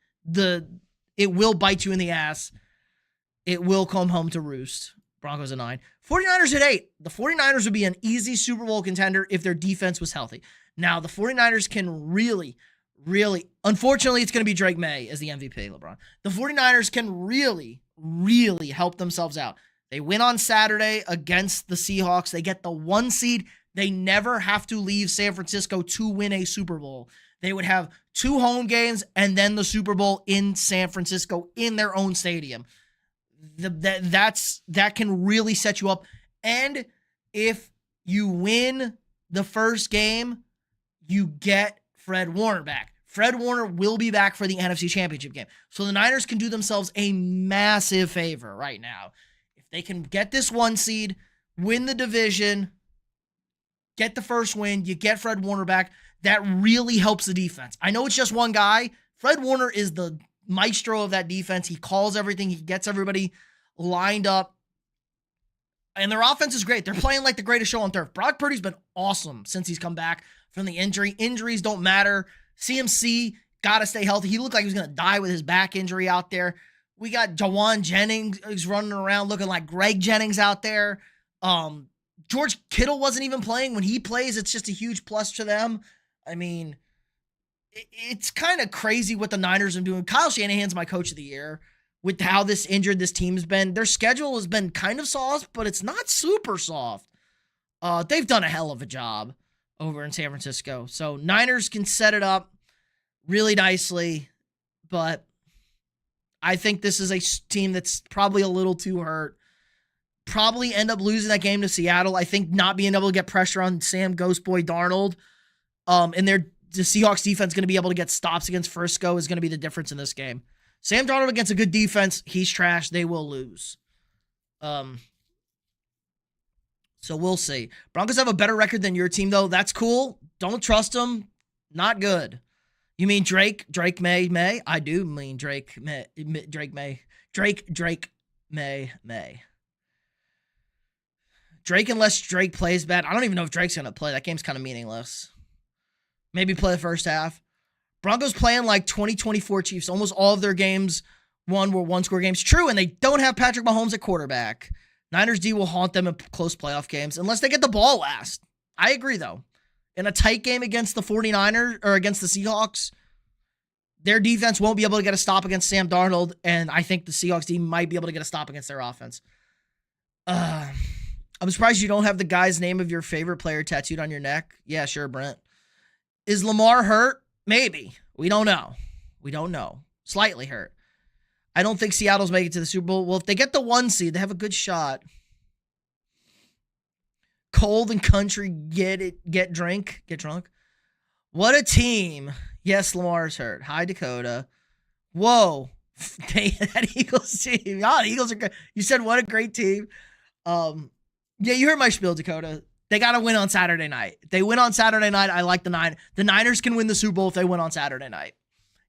Speaker 1: It will bite you in the ass. It will come home to roost. Broncos at 9. 49ers at 8. The 49ers would be an easy Super Bowl contender if their defense was healthy. Now, the 49ers can really, unfortunately, it's going to be Drake May as the MVP, LeBron. The 49ers can really help themselves out. They win on Saturday against the Seahawks. They get the 1 seed. They never have to leave San Francisco to win a Super Bowl. They would have 2 home games and then the Super Bowl in San Francisco in their own stadium. That can really set you up. And if you win the first game, you get Fred Warner back. Fred Warner will be back for the NFC Championship game. So the Niners can do themselves a massive favor right now. If they can get this 1 seed, win the division, get the first win, you get Fred Warner back, that really helps the defense. I know it's just one guy. Fred Warner is the maestro of that defense. He calls everything. He gets everybody lined up. And their offense is great. They're playing like the greatest show on turf. Brock Purdy's been awesome since he's come back from the injury. Injuries don't matter. CMC got to stay healthy. He looked like he was going to die with his back injury out there. We got Jawan Jennings who's running around looking like Greg Jennings out there. George Kittle wasn't even playing. When he plays, it's just a huge plus to them. I mean, it's kind of crazy what the Niners are doing. Kyle Shanahan's my coach of the year with how this team's been. Their schedule has been kind of soft, but it's not super soft. They've done a hell of a job over in San Francisco. So Niners can set it up. really nicely, but I think this is a team that's probably a little too hurt. Probably end up losing that game to Seattle. I think not being able to get pressure on Sam Ghostboy Darnold, and the Seahawks defense going to be able to get stops against Frisco is going to be the difference in this game. Sam Darnold against a good defense, he's trash. They will lose. So we'll see. Broncos have a better record than your team, though. That's cool. Don't trust them. Not good. You mean Drake? Drake May? I do mean Drake May. Drake May. Drake May. Drake, unless Drake plays bad. I don't even know if Drake's going to play. That game's kind of meaningless. Maybe play the first half. Broncos playing like 2024 Chiefs. Almost all of their games were one-score games. True, and they don't have Patrick Mahomes at quarterback. Niners D will haunt them in close playoff games unless they get the ball last. I agree, though. In a tight game against the 49ers or against the Seahawks, their defense won't be able to get a stop against Sam Darnold, and I think the Seahawks team might be able to get a stop against their offense. I'm surprised you don't have the guy's name of your favorite player tattooed on your neck. Yeah, sure, Brent. Is Lamar hurt? Maybe. We don't know. Slightly hurt. I don't think Seattle's making it to the Super Bowl. Well, if they get the 1 seed, they have a good shot. Cold and country, get drunk. What a team. Yes, Lamar's hurt. Hi, Dakota. Whoa. That Eagles team. Oh, the Eagles are good. You said what a great team. Yeah, you heard my spiel, Dakota. They got to win on Saturday night. If they win on Saturday night, I like the Niners. The Niners can win the Super Bowl if they win on Saturday night.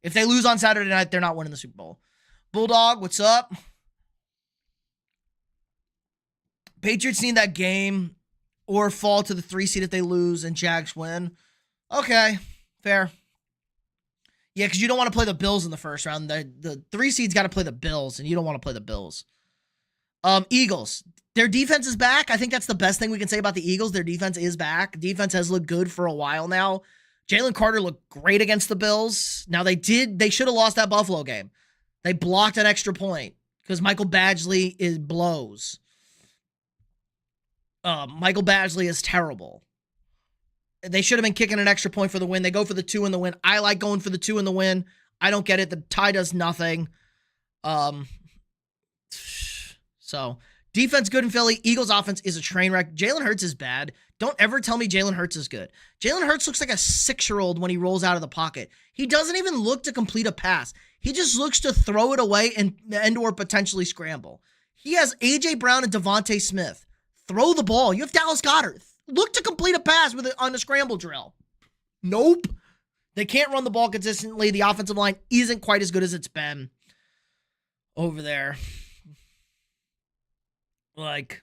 Speaker 1: If they lose on Saturday night, they're not winning the Super Bowl. Bulldog, what's up? Patriots need that game or fall to the 3 seed if they lose and Jags win. Okay, fair. Yeah, because you don't want to play the Bills in the first round. The 3 seed's got to play the Bills, and you don't want to play the Bills. Eagles. Their defense is back. I think that's the best thing we can say about the Eagles. Their defense is back. Defense has looked good for a while now. Jalen Carter looked great against the Bills. Now they should have lost that Buffalo game. They blocked an extra point because Michael Badgley blows. Michael Badgley is terrible. They should have been kicking an extra point for the win. They go for the 2 in the win. I like going for the 2 in the win. I don't get it. The tie does nothing. So defense good in Philly. Eagles offense is a train wreck. Jalen Hurts is bad. Don't ever tell me Jalen Hurts is good. Jalen Hurts looks like a 6-year-old when he rolls out of the pocket. He doesn't even look to complete a pass. He just looks to throw it away and or potentially scramble. He has A.J. Brown and Devontae Smith. Throw the ball. You have Dallas Goedert. Look to complete a pass on a scramble drill. Nope. They can't run the ball consistently. The offensive line isn't quite as good as it's been over there. Like,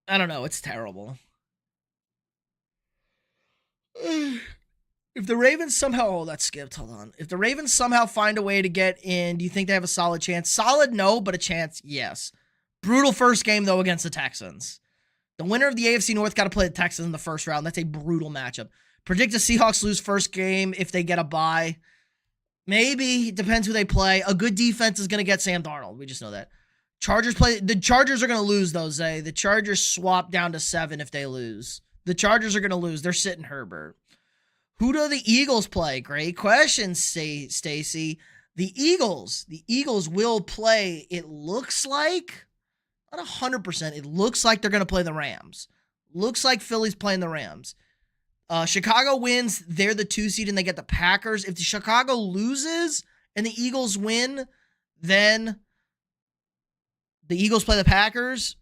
Speaker 1: I don't know. It's terrible. If the Ravens somehow... Oh, that skipped. Hold on. If the Ravens somehow find a way to get in, do you think they have a solid chance? Solid, no, but a chance, yes. Brutal first game, though, against the Texans. The winner of the AFC North got to play the Texans in the first round. That's a brutal matchup. Predict the Seahawks lose first game if they get a bye. Maybe. It depends who they play. A good defense is going to get Sam Darnold. We just know that. The Chargers are going to lose, though, Zay. The Chargers swap down to 7 if they lose. The Chargers are going to lose. They're sitting Herbert. Who do the Eagles play? Great question, Stacy. The Eagles will play, it looks like, not 100%, it looks like they're going to play the Rams. Looks like Philly's playing the Rams. Chicago wins, they're the 2 seed, and they get the Packers. If the Chicago loses and the Eagles win, then the Eagles play the Packers.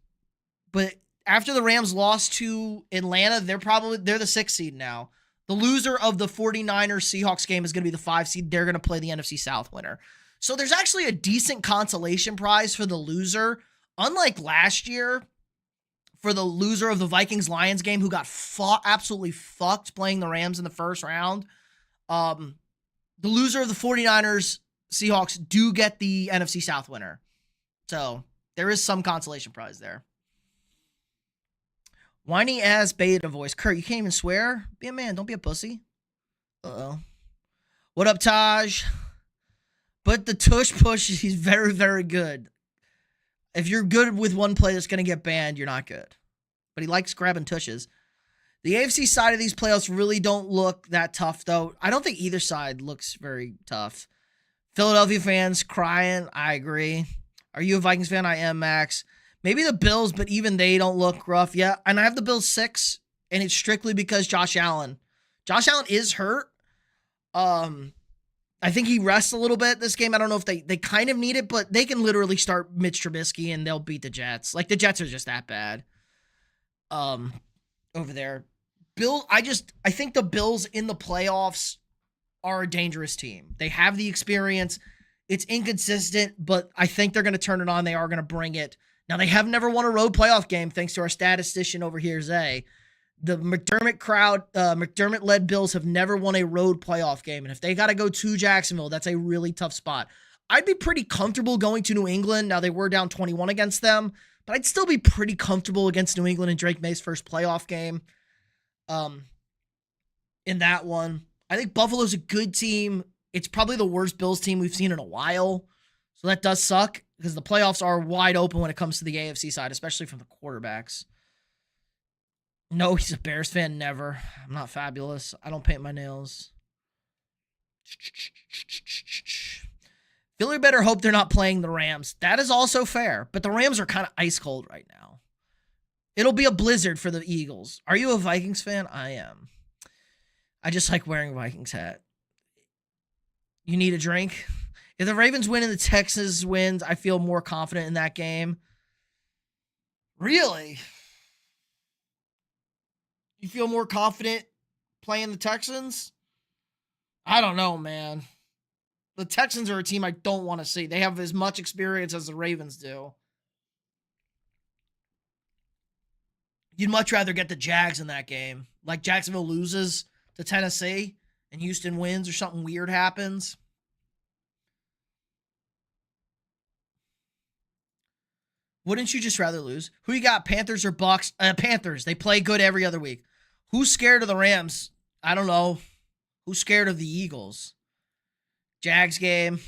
Speaker 1: But after the Rams lost to Atlanta, they're the 6th seed now. The loser of the 49ers Seahawks game is going to be the 5 seed. They're going to play the NFC South winner. So there's actually a decent consolation prize for the loser. Unlike last year, for the loser of the Vikings-Lions game who got absolutely fucked playing the Rams in the first round, the loser of the 49ers Seahawks do get the NFC South winner. So there is some consolation prize there. Whiny ass beta voice. Kurt, you can't even swear? Be a man. Don't be a pussy. Uh-oh. What up, Taj? But the tush push, he's very, very good. If you're good with one play that's going to get banned, you're not good. But he likes grabbing tushes. The AFC side of these playoffs really don't look that tough, though. I don't think either side looks very tough. Philadelphia fans crying. I agree. Are you a Vikings fan? I am, Max. Maybe the Bills, but even they don't look rough yet. And I have the Bills 6, and it's strictly because Josh Allen. Josh Allen is hurt. I think he rests a little bit this game. I don't know if they kind of need it, but they can literally start Mitch Trubisky and they'll beat the Jets. Like, the Jets are just that bad. Over there. I think the Bills in the playoffs are a dangerous team. They have the experience. It's inconsistent, but I think they're going to turn it on. They are going to bring it. Now, they have never won a road playoff game, thanks to our statistician over here, Zay. The McDermott-led Bills have never won a road playoff game, and if they got to go to Jacksonville, that's a really tough spot. I'd be pretty comfortable going to New England. Now, they were down 21 against them, but I'd still be pretty comfortable against New England in Drake May's first playoff game. In that one, I think Buffalo's a good team. It's probably the worst Bills team we've seen in a while, so that does suck because the playoffs are wide open when it comes to the AFC side, especially from the quarterbacks. No, he's a Bears fan. Never. I'm not fabulous. I don't paint my nails. Philly better hope they're not playing the Rams. That is also fair, but the Rams are kind of ice cold right now. It'll be a blizzard for the Eagles. Are you a Vikings fan? I am. I just like wearing a Vikings hat. You need a drink? If the Ravens win and the Texans wins, I feel more confident in that game. Really? You feel more confident playing the Texans? I don't know, man. The Texans are a team I don't want to see. They have as much experience as the Ravens do. You'd much rather get the Jags in that game. Like Jacksonville loses to Tennessee and Houston wins or something weird happens. Wouldn't you just rather lose? Who you got, Panthers or Bucks? Panthers. They play good every other week. Who's scared of the Rams? I don't know. Who's scared of the Eagles? Jags game.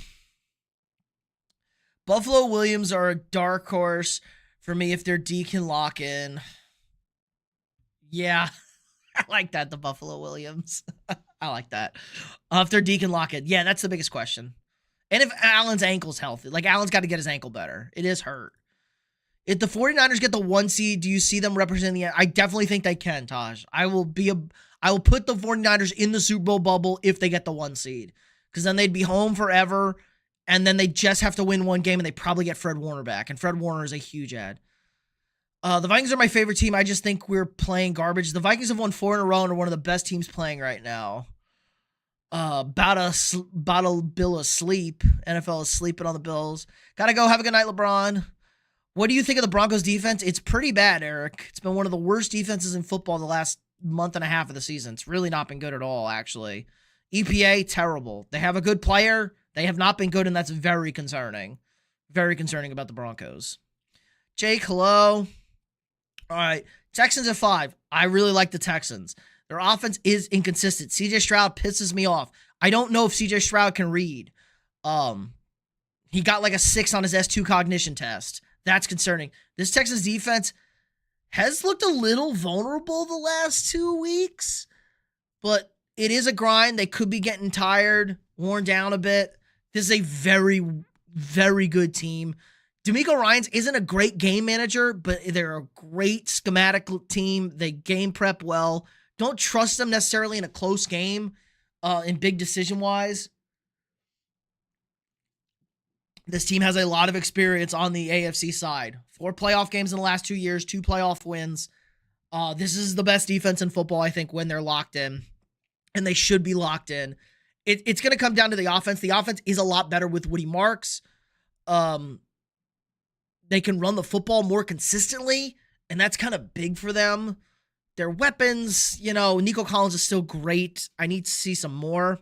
Speaker 1: Buffalo Williams are a dark horse for me if their D can lock in. Yeah, I like that, the Buffalo Williams. I like that. If their D can lock in. Yeah, that's the biggest question. And if Allen's ankle's healthy. Like, Allen's got to get his ankle better. It is hurt. If the 49ers get the 1 seed, do you see them representing the... I definitely think they can, Taj. I will put the 49ers in the Super Bowl bubble if they get the 1 seed. Because then they'd be home forever, and then they just have to win one game, and they probably get Fred Warner back. And Fred Warner is a huge ad. The Vikings are my favorite team. I just think we're playing garbage. The Vikings have won 4 in a row and are one of the best teams playing right now. About a Bill asleep. NFL is sleeping on the Bills. Gotta go. Have a good night, LeBron. What do you think of the Broncos defense? It's pretty bad, Eric. It's been one of the worst defenses in football the last month and a half of the season. It's really not been good at all, actually. EPA, terrible. They have a good player. They have not been good, and that's very concerning. Very concerning about the Broncos. Jake, hello. All right. Texans at 5. I really like the Texans. Their offense is inconsistent. CJ Stroud pisses me off. I don't know if CJ Stroud can read. He got like a 6 on his S2 cognition test. That's concerning. This Texans defense has looked a little vulnerable the last 2 weeks, but it is a grind. They could be getting tired, worn down a bit. This is a very, very good team. D'Amico Ryans isn't a great game manager, but they're a great schematic team. They game prep well. Don't trust them necessarily in a close game, in big decision-wise. This team has a lot of experience on the AFC side. 4 playoff games in the last 2 years, 2 playoff wins. This is the best defense in football, I think, when they're locked in. And they should be locked in. It's going to come down to the offense. The offense is a lot better with Woody Marks. They can run the football more consistently, and that's kind of big for them. Their weapons, Nico Collins is still great. I need to see some more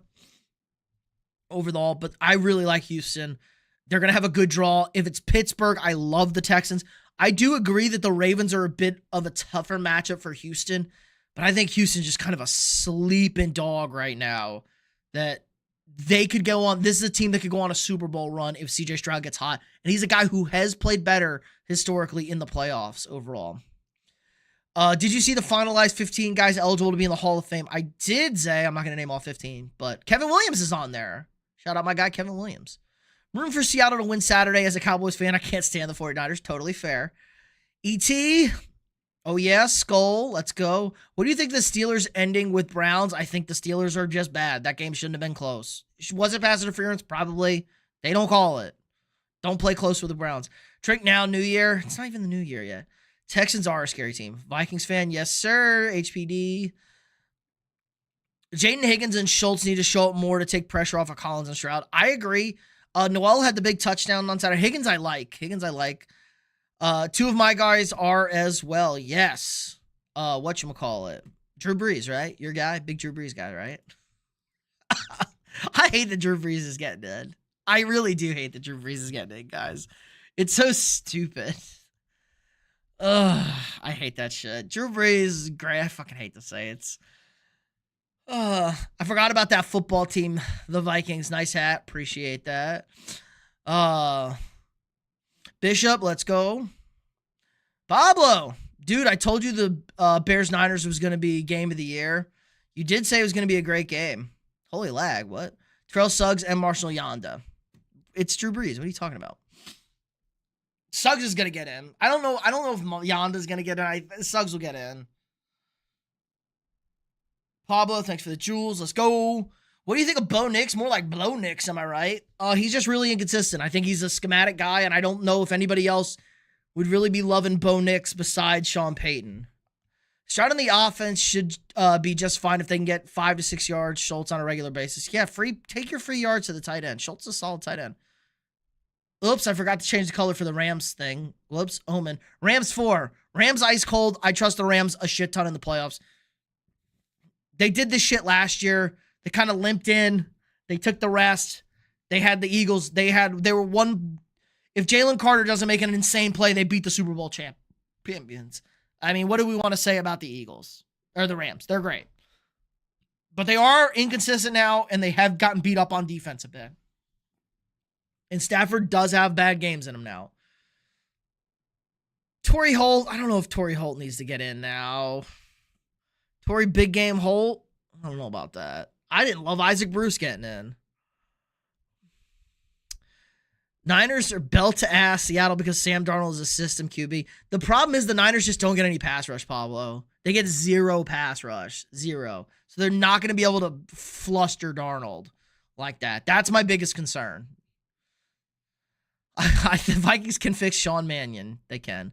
Speaker 1: overall, but I really like Houston. They're going to have a good draw. If it's Pittsburgh, I love the Texans. I do agree that the Ravens are a bit of a tougher matchup for Houston, but I think Houston's just kind of a sleeping dog right now that they could go on. This is a team that could go on a Super Bowl run if CJ Stroud gets hot, and he's a guy who has played better historically in the playoffs overall. Did you see the finalized 15 guys eligible to be in the Hall of Fame? I did, Zay. I'm not going to name all 15, but Kevin Williams is on there. Shout out my guy, Kevin Williams. Room for Seattle to win Saturday. As a Cowboys fan, I can't stand the 49ers. Totally fair. E.T., oh yeah, Skull, let's go. What do you think the Steelers ending with Browns? I think the Steelers are just bad. That game shouldn't have been close. Was it pass interference? Probably. They don't call it. Don't play close with the Browns. Drink now, New Year. It's not even the New Year yet. Texans are a scary team. Vikings fan, yes sir. HPD. Jaden Higgins and Schultz need to show up more to take pressure off of Collins and Stroud. I agree. Noel had the big touchdown on Saturday. Higgins I like. Two of my guys are as well. Yes. Whatchamacallit? Drew Brees, right? Your guy? Big Drew Brees guy, right? I hate that Drew Brees is getting in. I really do hate that Drew Brees is getting in, guys. It's so stupid. Ugh, I hate that shit. Drew Brees, great. I fucking hate to say it. I forgot about that football team, the Vikings. Nice hat. Appreciate that. Bishop, let's go. Pablo, dude, I told you the Bears-Niners was going to be game of the year. You did say it was going to be a great game. Holy lag, what? Terrell Suggs and Marshall Yanda. It's Drew Brees. What are you talking about? Suggs is going to get in. I don't know if Yanda's going to get in. Suggs will get in. Pablo, thanks for the jewels. Let's go. What do you think of Bo Nix? More like Blow Nix, am I right? He's just really inconsistent. I think he's a schematic guy, and I don't know if anybody else would really be loving Bo Nix besides Sean Payton. Start on the offense should be just fine if they can get 5 to 6 yards. Schultz on a regular basis. Yeah, take your free yards to the tight end. Schultz is a solid tight end. Oops, I forgot to change the color for the Rams thing. Whoops, Omen. Rams 4. Rams ice cold. I trust the Rams a shit ton in the playoffs. They did this shit last year. They kind of limped in. They took the rest. They had the Eagles. They were one. If Jalen Carter doesn't make an insane play, they beat the Super Bowl champions. I mean, what do we want to say about the Eagles? Or the Rams? They're great. But they are inconsistent now, and they have gotten beat up on defense a bit. And Stafford does have bad games in him now. Torrey Holt, I don't know if Torrey Holt needs to get in now. Torrey Big Game Holt, I don't know about that. I didn't love Isaac Bruce getting in. Niners are belt to ass Seattle because Sam Darnold is a system QB. The problem is the Niners just don't get any pass rush, Pablo. They get 0 pass rush. 0. So they're not going to be able to fluster Darnold like that. That's my biggest concern. The Vikings can fix Sean Mannion. They can.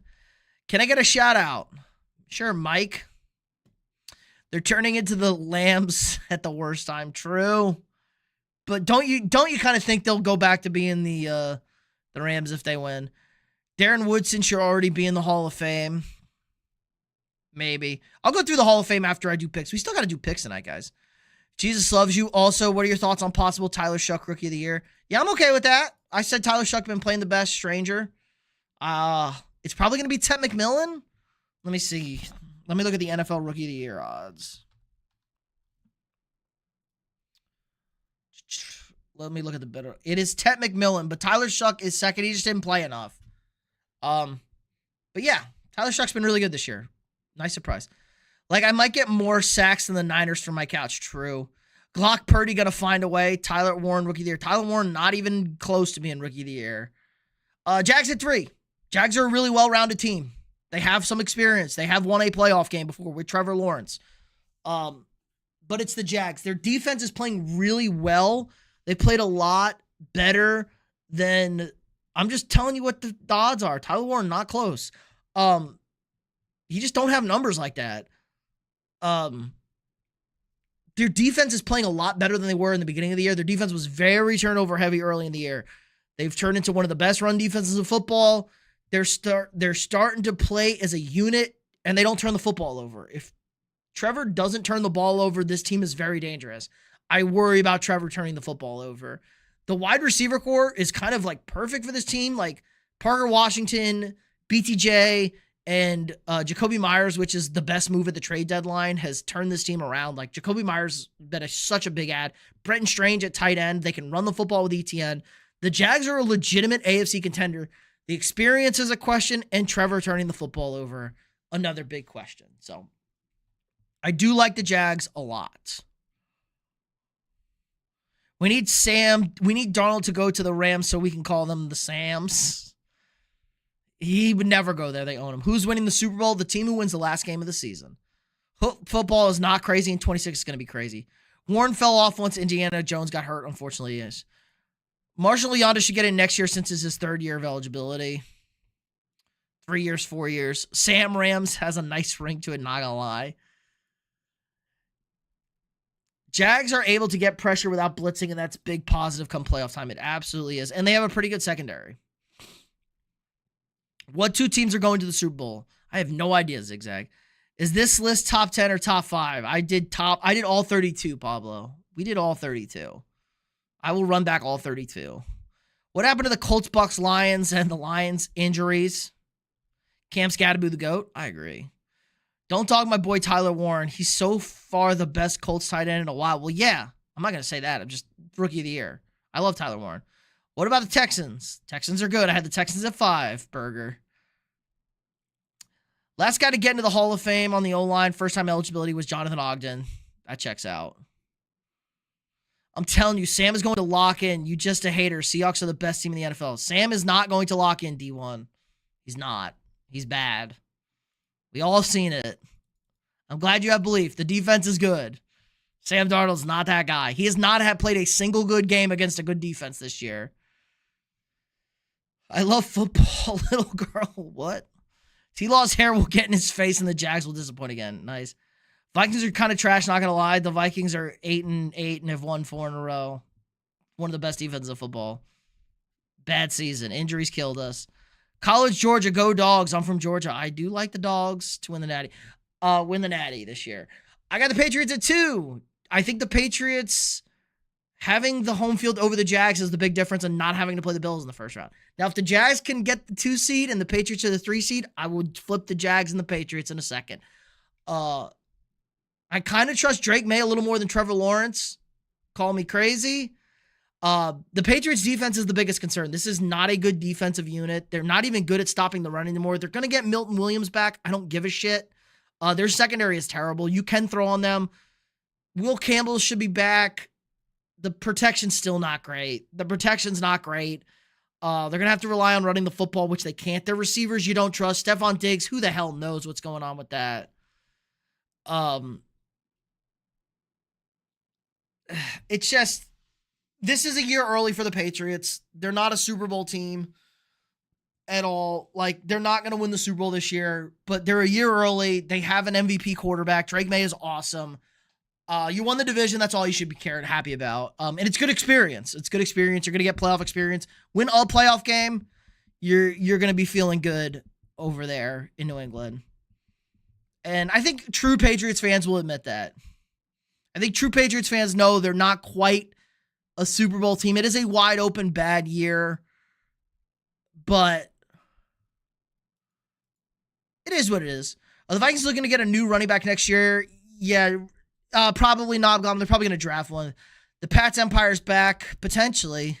Speaker 1: Can I get a shout out? Sure, Mike. They're turning into the Lambs at the worst time. True. But don't you kind of think they'll go back to being the Rams if they win? Darren Woodson should already be in the Hall of Fame. Maybe. I'll go through the Hall of Fame after I do picks. We still got to do picks tonight, guys. Jesus loves you. Also, what are your thoughts on possible Tyler Shuck Rookie of the Year? Yeah, I'm okay with that. I said Tyler Shuck been playing the best. Stranger. It's probably going to be Ted McMillan. Let me see. Let me look at the NFL Rookie of the Year odds. Let me look at the better. It is Ted McMillan, but Tyler Shuck is second. He just didn't play enough. But yeah, Tyler Shuck's been really good this year. Nice surprise. Like, I might get more sacks than the Niners from my couch. True. Glock Purdy going to find a way. Tyler Warren, Rookie of the Year. Tyler Warren, not even close to being Rookie of the Year. Jags at 3. Jags are a really well-rounded team. They have some experience. They have won a playoff game before with Trevor Lawrence. But it's the Jags. Their defense is playing really well. They played a lot better than... I'm just telling you what the odds are. Tyler Warren, not close. You just don't have numbers like that. Their defense is playing a lot better than they were in the beginning of the year. Their defense was very turnover heavy early in the year. They've turned into one of the best run defenses in football. They're starting to play as a unit, and they don't turn the football over. If Trevor doesn't turn the ball over, this team is very dangerous. I worry about Trevor turning the football over. The wide receiver core is kind of like perfect for this team. Like Parker Washington, BTJ, and Jacoby Myers, which is the best move at the trade deadline, has turned this team around. Like Jacoby Myers, that is such a big ad. Brenton Strange at tight end. They can run the football with ETN. The Jags are a legitimate AFC contender. The experience is a question, and Trevor turning the football over. another big question. So I do like the Jags a lot. We need Darnold to go to the Rams so we can call them the Sams. He would never go there. They own him. Who's winning the Super Bowl? The team who wins the last game of the season. Football is not crazy, and 26 is going to be crazy. Warren fell off once Indiana Jones got hurt, unfortunately. He is. Marshall Yonda should get in next year since it's his third year of eligibility. 3 years, 4 years. Sam Rams has a nice ring to it, not gonna lie. Jags are able to get pressure without blitzing, and that's big positive come playoff time. It absolutely is. And they have a pretty good secondary. What two teams are going to the Super Bowl? I have no idea, Zigzag. Is this list top 10 or top 5? I did all 32, Pablo. We did all 32. I will run back all 32. What happened to the Colts, Bucks, Lions, and the Lions injuries? Cam Scatterboo the GOAT? I agree. Don't dog my boy Tyler Warren. He's so far the best Colts tight end in a while. Well, yeah. I'm not going to say that. I'm just rookie of the year. I love Tyler Warren. What about the Texans? Texans are good. I had the Texans at 5, Burger. Last guy to get into the Hall of Fame on the O-line, first-time eligibility, was Jonathan Ogden. That checks out. I'm telling you, Sam is going to lock in. You just a hater. Seahawks are the best team in the NFL. Sam is not going to lock in D1. He's not. He's bad. We all seen it. I'm glad you have belief. The defense is good. Sam Darnold's not that guy. He has not played a single good game against a good defense this year. I love football, little girl. What? T-Law's hair will get in his face and the Jags will disappoint again. Nice. Vikings are kind of trash, not going to lie. The Vikings are 8-8 and have won 4 in a row. One of the best defenses of football. Bad season. Injuries killed us. College Georgia, go Dogs. I'm from Georgia. I do like the Dogs to win the Natty this year. I got the Patriots at 2. I think the Patriots having the home field over the Jags is the big difference and not having to play the Bills in the first round. Now, if the Jags can get the 2 seed and the Patriots are the 3 seed, I would flip the Jags and the Patriots in a second. I kind of trust Drake May a little more than Trevor Lawrence. Call me crazy. The Patriots defense is the biggest concern. This is not a good defensive unit. They're not even good at stopping the run anymore. They're going to get Milton Williams back. I don't give a shit. Their secondary is terrible. You can throw on them. Will Campbell should be back. The protection's still not great. The protection's not great. They're going to have to rely on running the football, which they can't. Their receivers you don't trust. Stephon Diggs, who the hell knows what's going on with that? It's just, this is a year early for the Patriots. They're not a Super Bowl team at all. Like, they're not going to win the Super Bowl this year, but they're a year early. They have an MVP quarterback. Drake May is awesome. You won the division. That's all you should be happy about. And it's good experience. It's good experience. You're going to get playoff experience. Win a playoff game, you're going to be feeling good over there in New England. And I think true Patriots fans will admit that. I think true Patriots fans know they're not quite a Super Bowl team. It is a wide open bad year, but it is what it is. Are the Vikings looking to get a new running back next year? Yeah, probably not. They're probably going to draft one. The Pats Empire's back, potentially.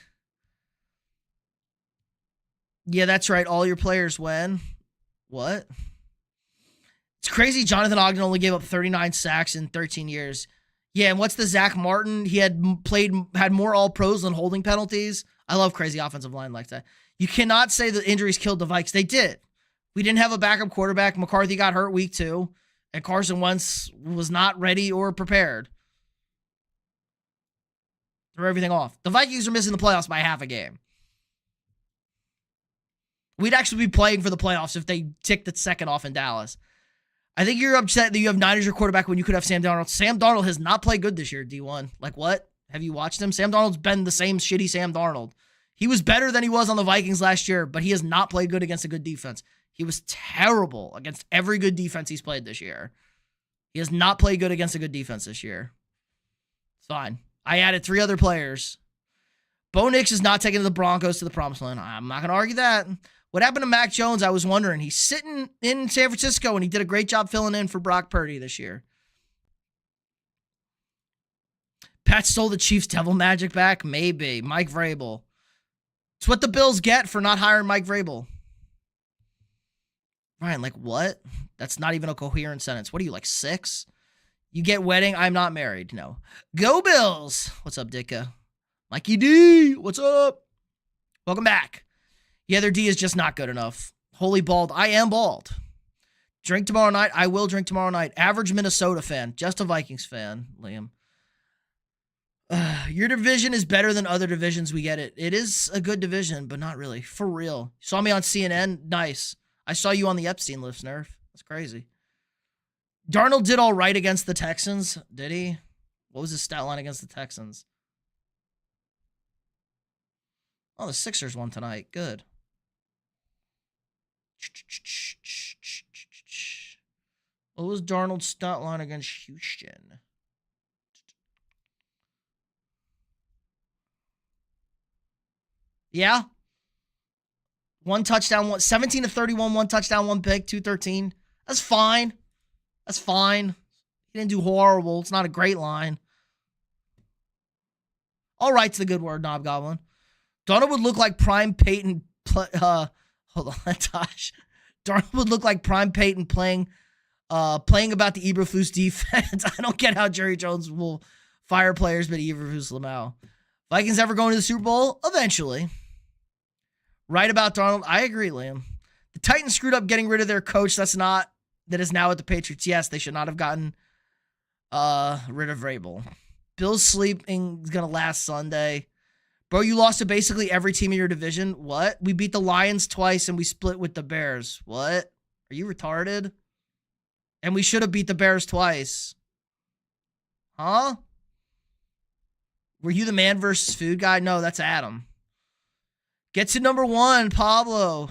Speaker 1: Yeah, that's right. All your players win. What? It's crazy Jonathan Ogden only gave up 39 sacks in 13 years. Yeah, and what's the Zach Martin? He had more All-Pros than holding penalties. I love crazy offensive line like that. You cannot say the injuries killed the Vikes. They did. We didn't have a backup quarterback. McCarthy got hurt week 2, and Carson Wentz was not ready or prepared. Threw everything off. The Vikings are missing the playoffs by half a game. We'd actually be playing for the playoffs if they ticked the second off in Dallas. I think you're upset that you have Niners your quarterback when you could have Sam Darnold. Sam Darnold has not played good this year, D1. Like, what? Have you watched him? Sam Darnold's been the same shitty Sam Darnold. He was better than he was on the Vikings last year, but he has not played good against a good defense. He was terrible against every good defense he's played this year. He has not played good against a good defense this year. It's fine. I added 3 other players. Bo Nix is not taking the Broncos to the promised land. I'm not going to argue that. What happened to Mac Jones? I was wondering. He's sitting in San Francisco, and he did a great job filling in for Brock Purdy this year. Pat stole the Chiefs' devil magic back? Maybe. Mike Vrabel. It's what the Bills get for not hiring Mike Vrabel. Ryan, like what? That's not even a coherent sentence. What are you, like 6? You get wedding, I'm not married. No. Go Bills. What's up, Dicka? Mikey D, what's up? Welcome back. Yeah, their D is just not good enough. Holy bald. I am bald. Drink tomorrow night. I will drink tomorrow night. Average Minnesota fan. Just a Vikings fan, Liam. Your division is better than other divisions. We get it. It is a good division, but not really. For real. Saw me on CNN? Nice. I saw you on the Epstein list, Nerf. That's crazy. Darnold did all right against the Texans. Did he? What was his stat line against the Texans? Oh, the Sixers won tonight. Good. What was Darnold's stat line against Houston? Yeah. 1 touchdown, 17 to 31, 1 touchdown, 1 pick, 213. That's fine. That's fine. He didn't do horrible. It's not a great line. All right's the good word, Knobgoblin. Darnold would look like prime Peyton. Hold on, Tosh. Darnold would look like prime Peyton playing about the Eberflus defense. I don't get how Jerry Jones will fire players, but Eberflus Lamau. Vikings ever going to the Super Bowl? Eventually. Right about Darnold. I agree, Liam. The Titans screwed up getting rid of their coach. That is now at the Patriots. Yes, they should not have gotten rid of Vrabel. Bills sleeping is going to last Sunday. Bro, you lost to basically every team in your division. What? We beat the Lions twice and we split with the Bears. What? Are you retarded? And we should have beat the Bears twice. Huh? Were you the man versus food guy? No, that's Adam. Get to number 1, Pablo.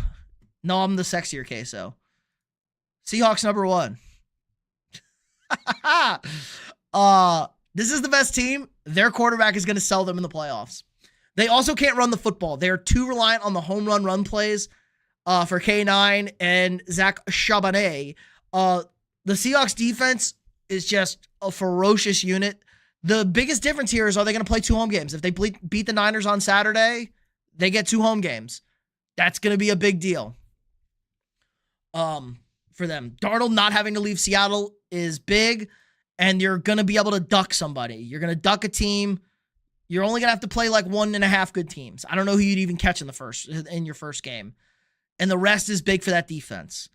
Speaker 1: No, I'm the sexier queso. Seahawks number 1. This is the best team. Their quarterback is going to sell them in the playoffs. They also can't run the football. They're too reliant on the home run plays for K9 and Zach Charbonnet. The Seahawks defense is just a ferocious unit. The biggest difference here is, are they going to play 2 home games? If they beat the Niners on Saturday, they get 2 home games. That's going to be a big deal for them. Darnold not having to leave Seattle is big, and you're going to be able to duck somebody. You're going to duck a team. You're only going to have to play like 1.5 good teams. I don't know who you'd even catch in your first game. And the rest is big for that defense.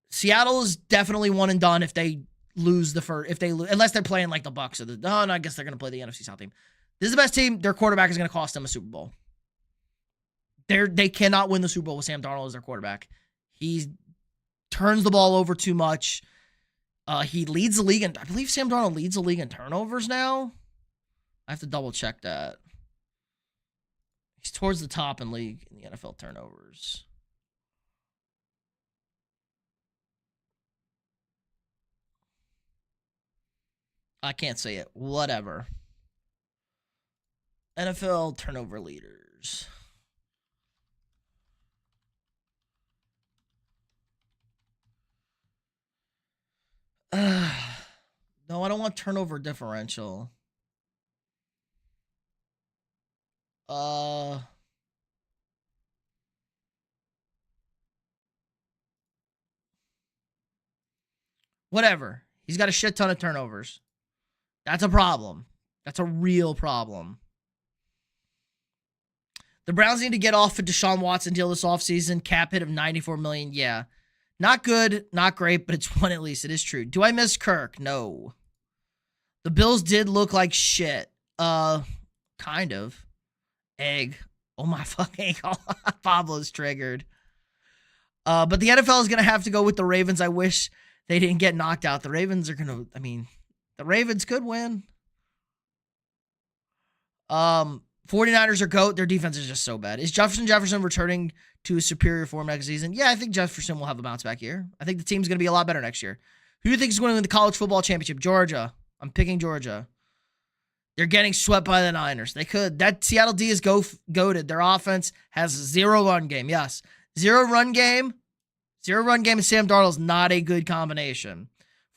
Speaker 1: Seattle is definitely one and done if they lose unless they're playing like the Bucks or no, I guess they're going to play the NFC South team. This is the best team. Their quarterback is going to cost them a Super Bowl. They cannot win the Super Bowl with Sam Darnold as their quarterback. He turns the ball over too much. He leads the league, and I believe Sam Darnold leads the league in turnovers now. I have to double check that. He's towards the top in league in the NFL turnovers. I can't say it. Whatever. NFL turnover leaders. No, I don't want turnover differential. Whatever. He's got a shit ton of turnovers. That's a problem. That's a real problem. The Browns need to get off a Deshaun Watson deal this offseason. Cap hit of $94 million. Yeah. Not good, not great, but it's one at least. It is true. Do I miss Kirk? No. The Bills did look like shit. Kind of. Egg. Oh my fucking God. Pablo's triggered. But the NFL is going to have to go with the Ravens. I wish they didn't get knocked out. The Ravens are going to, the Ravens could win. 49ers are GOAT. Their defense is just so bad. Is Jefferson returning to a superior form next season? Yeah, I think Jefferson will have a bounce back year. I think the team's going to be a lot better next year. Who do you think is going to win the college football championship? Georgia. I'm picking Georgia. They're getting swept by the Niners. They could. That Seattle D is goated. Their offense has 0 run game. Yes. 0 run game. 0 run game and Sam Darnold is not a good combination.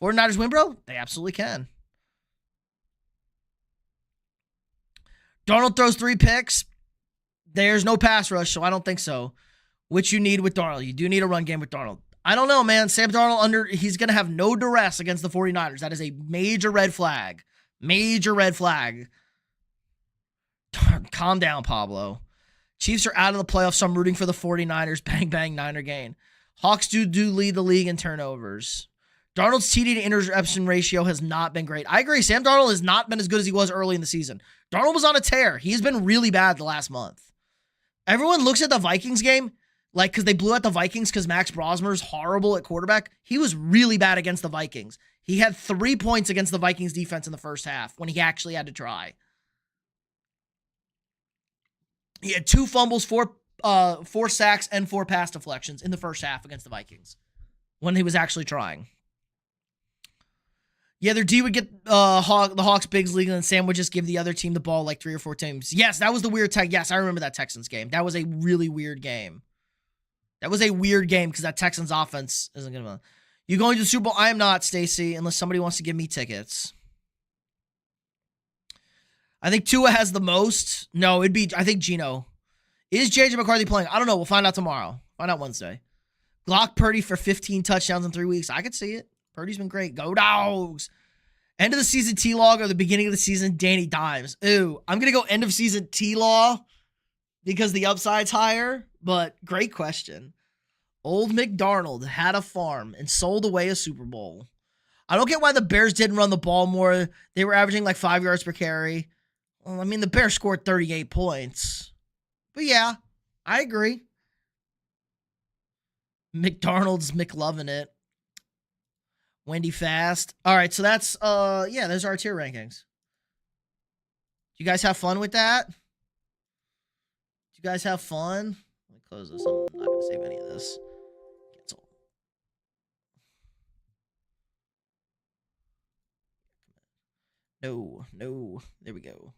Speaker 1: 49ers win, bro? They absolutely can. Darnold throws 3 picks. There's no pass rush, so I don't think so. which you need with Darnold. You do need a run game with Darnold. I don't know, man. Sam Darnold, he's going to have no duress against the 49ers. That is a major red flag. Major red flag. Calm down, Pablo. Chiefs are out of the playoffs, so I'm rooting for the 49ers. Bang, bang, Niner gain. Hawks do lead the league in turnovers. Darnold's TD to interception ratio has not been great. I agree. Sam Darnold has not been as good as he was early in the season. Darnold was on a tear. He's been really bad the last month. Everyone looks at the Vikings game, like, because they blew out the Vikings because Max Brosmer's horrible at quarterback. He was really bad against the Vikings. He had 3 points against the Vikings defense in the first half when he actually had to try. He had 2 fumbles, 4 sacks, and 4 pass deflections in the first half against the Vikings when he was actually trying. Yeah, their D would get the Hawks bigs league, and Sam would just give the other team the ball like 3 or 4 times. Yes, that was the weird tech. Yes, I remember that Texans game. That was a really weird game. That was a weird game because that Texans offense isn't going to... You going to the Super Bowl? I am not, Stacy, unless somebody wants to give me tickets. I think Tua has the most. No, it'd be, I think, Geno. Is J.J. McCarthy playing? I don't know. We'll find out tomorrow. Find out Wednesday. Glock Purdy for 15 touchdowns in 3 weeks. I could see it. Purdy's been great. Go Dogs. End of the season T-Log or the beginning of the season Danny Dimes. Ooh, I'm going to go end of season T-Law because the upside's higher, but great question. Old McDarnold had a farm and sold away a Super Bowl. I don't get why the Bears didn't run the ball more. They were averaging like 5 yards per carry. Well, I mean, the Bears scored 38 points. But yeah, I agree. McDarnold's McLovin' it. Wendy Fast. All right, so that's, yeah, there's our tier rankings. You guys have fun with that? You guys have fun? Let me close this. I'm not going to save any of this. Cancel. No. There we go.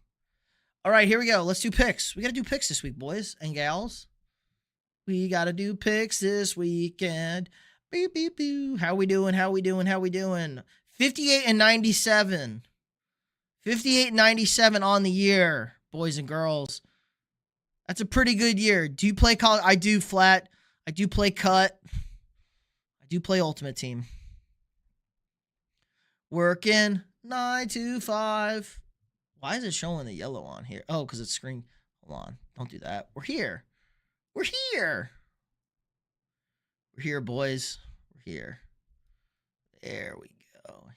Speaker 1: All right, here we go. Let's do picks. We got to do picks this week, boys and gals. We got to do picks this weekend. Beep, beep, beep. How we doing? 58 and 97. 58 and 97 on the year, boys and girls. That's a pretty good year. Do you play college? I do flat. I do play cut. I do play ultimate team. Working 9 to 5. Why is it showing the yellow on here? Oh, because it's screen. Hold on. Don't do that. We're here. We're here. We're here, boys. We're here. There we go.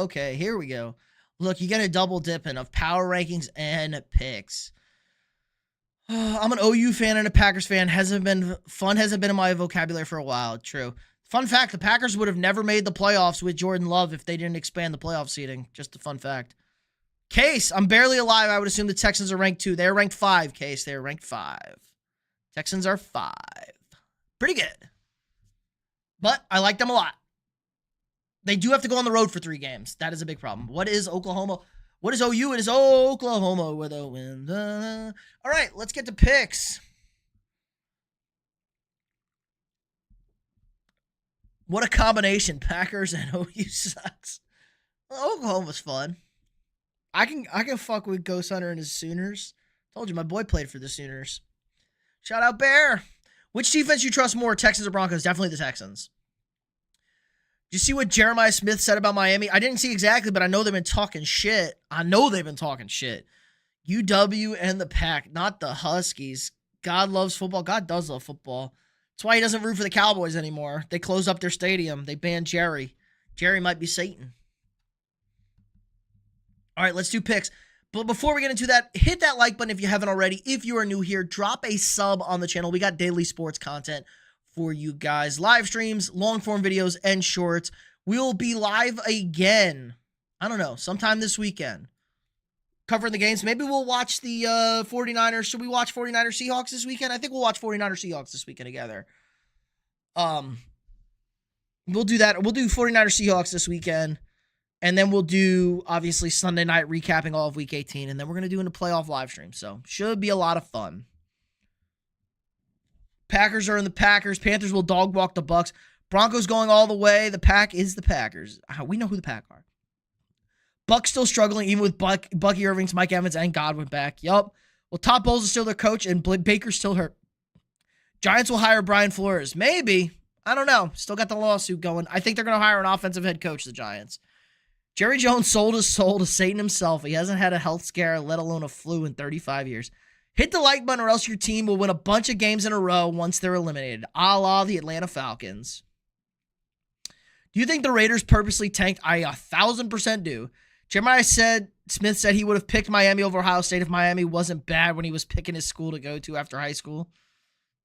Speaker 1: Okay, here we go. Look, you get a double dipping of power rankings and picks. I'm an OU fan and a Packers fan. Hasn't been in my vocabulary for a while. True. Fun fact, the Packers would have never made the playoffs with Jordan Love if they didn't expand the playoff seating. Just a fun fact. Case, I'm barely alive. I would assume the Texans are ranked 2. They're ranked 5, Case. They're ranked 5. Texans are 5. Pretty good. But I like them a lot. They do have to go on the road for 3 games. That is a big problem. What is Oklahoma? What is OU? It is Oklahoma with a win. All right, let's get to picks. What a combination. Packers and OU sucks. Well, Oklahoma's fun. I can fuck with Ghost Hunter and his Sooners. Told you, my boy played for the Sooners. Shout out, Bear. Which defense you trust more, Texans or Broncos? Definitely the Texans. Did you see what Jeremiah Smith said about Miami? I didn't see exactly, but I know they've been talking shit. UW and the Pack, not the Huskies. God loves football. God does love football. That's why he doesn't root for the Cowboys anymore. They closed up their stadium. They banned Jerry. Jerry might be Satan. All right, let's do picks. But before we get into that, hit that like button if you haven't already. If you are new here, drop a sub on the channel. We got daily sports content for you guys. Live streams, long form videos, and shorts. We'll be live again. I don't know, sometime this weekend. Covering the games. Maybe we'll watch the 49ers. Should we watch 49ers Seahawks this weekend? I think we'll watch 49ers Seahawks this weekend together. We'll do that. We'll do 49ers Seahawks this weekend. And then we'll do, obviously, Sunday night recapping all of Week 18. And then we're going to do a playoff live stream. So, should be a lot of fun. Packers are in the Packers. Panthers will dog walk the Bucks. Broncos going all the way. The Pack is the Packers. We know who the Pack are. Bucks still struggling, even with Bucky Irving's, Mike Evans, and Godwin back. Yup. Well, Todd Bowles is still their coach, and Baker's still hurt. Giants will hire Brian Flores. Maybe. I don't know. Still got the lawsuit going. I think they're going to hire an offensive head coach, the Giants. Jerry Jones sold his soul to Satan himself. He hasn't had a health scare, let alone a flu, in 35 years. Hit the like button or else your team will win a bunch of games in a row once they're eliminated, a la the Atlanta Falcons. Do you think the Raiders purposely tanked? I 1,000% do. Jeremiah Smith said he would have picked Miami over Ohio State if Miami wasn't bad when he was picking his school to go to after high school.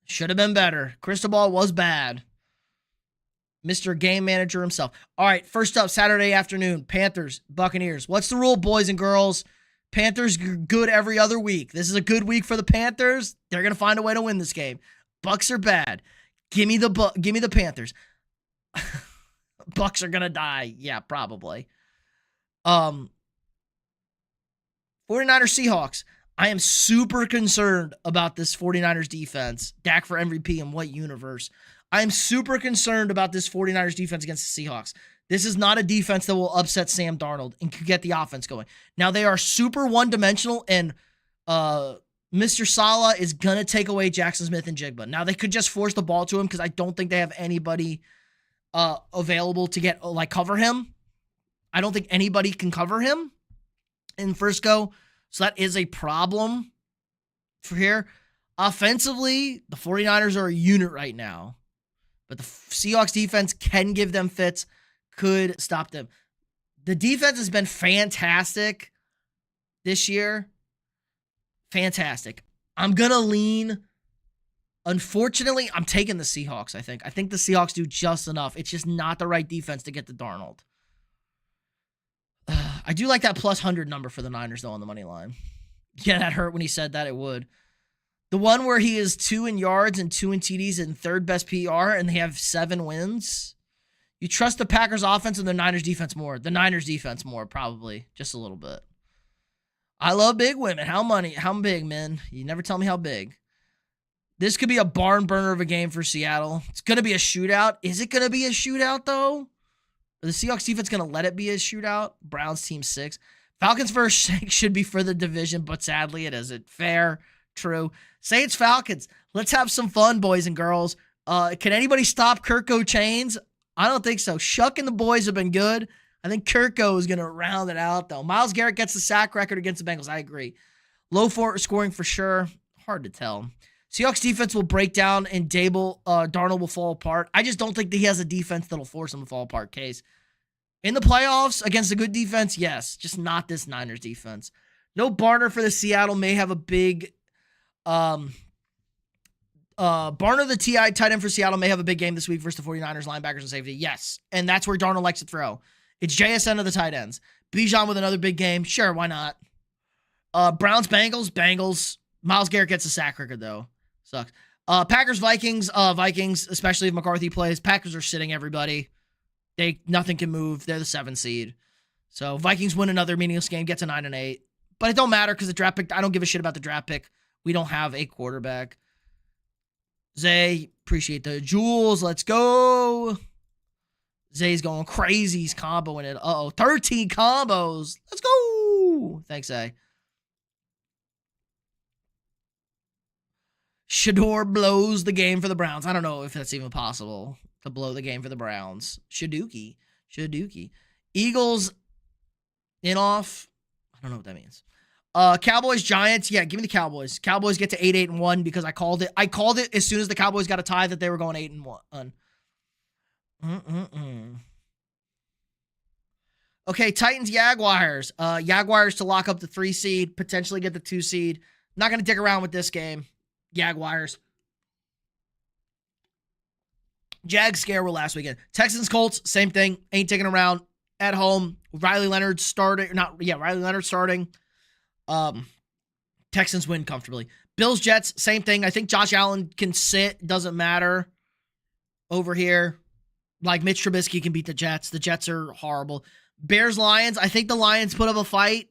Speaker 1: Should have been better. Cristobal was bad. Mr. Game Manager himself. All right, first up, Saturday afternoon, Panthers, Buccaneers. What's the rule, boys and girls? Panthers good every other week. This is a good week for the Panthers. They're going to find a way to win this game. Bucks are bad. Give me the Panthers. Bucks are going to die. Yeah, probably. 49ers Seahawks. I am super concerned about this 49ers defense. Dak for MVP in what universe? I am super concerned about this 49ers defense against the Seahawks. This is not a defense that will upset Sam Darnold and could get the offense going. Now, they are super one-dimensional, and Mr. Saleh is going to take away Jackson Smith and Jigba. Now, they could just force the ball to him because I don't think they have anybody available to cover him. I don't think anybody can cover him in first go. So that is a problem for here. Offensively, the 49ers are a unit right now. But the Seahawks defense can give them fits, could stop them. The defense has been fantastic this year. Fantastic. I'm going to lean. Unfortunately, I'm taking the Seahawks, I think. I think the Seahawks do just enough. It's just not the right defense to get to Darnold. I do like that plus 100 number for the Niners, though, on the money line. Yeah, that hurt when he said that. It would. The one where he is 2 in yards and 2 in TDs and third best PR, and they have 7 wins. You trust the Packers offense and the Niners defense more. The Niners defense more, probably. Just a little bit. I love big women. How big, man? You never tell me how big. This could be a barn burner of a game for Seattle. It's going to be a shootout. Is it going to be a shootout, though? Are the Seahawks defense going to let it be a shootout? Browns team 6. Falcons first 6 should be for the division, but sadly it isn't. Fair. True. Say it's Falcons. Let's have some fun, boys and girls. Can anybody stop Kirko Chains? I don't think so. Shuck and the boys have been good. I think Kirko is going to round it out, though. Myles Garrett gets the sack record against the Bengals. I agree. Low scoring for sure. Hard to tell. Seahawks defense will break down and Darnold will fall apart. I just don't think that he has a defense that'll force him to fall apart, Case. In the playoffs, against a good defense, yes. Just not this Niners defense. No Barner for the Seattle. May have a big... Barner, the TI tight end for Seattle, may have a big game this week versus the 49ers, linebackers, and safety. Yes. And that's where Darnold likes to throw. It's JSN of the tight ends. Bijan with another big game. Sure, why not? Browns, Bengals. Myles Garrett gets a sack record, though. Sucks. Packers, Vikings, especially if McCarthy plays. Packers are sitting everybody. Nothing can move. They're the 7 seed. So Vikings win another meaningless game, get to 9-8. But it don't matter because the draft pick, I don't give a shit about the draft pick. We don't have a quarterback. Zay, appreciate the jewels. Let's go. Zay's going crazy. He's comboing it. 13 combos. Let's go. Thanks, Zay. Shador blows the game for the Browns. I don't know if that's even possible to blow the game for the Browns. Shaduki. Eagles in off. I don't know what that means. Cowboys, Giants. Yeah, give me the Cowboys. Cowboys get to 8-1 because I called it. I called it as soon as the Cowboys got a tie that they were going 8-1. Okay, Titans, Jaguars. Jaguars to lock up the 3 seed, potentially get the 2 seed. Not going to dick around with this game. Jaguars. Jags scare were last weekend. Texans, Colts, same thing. Ain't taking around at home. Riley Leonard starting. Riley Leonard starting. Texans win comfortably. Bills, Jets, same thing. I think Josh Allen can sit. Doesn't matter over here. Like Mitch Trubisky can beat the Jets. The Jets are horrible. Bears, Lions. I think the Lions put up a fight.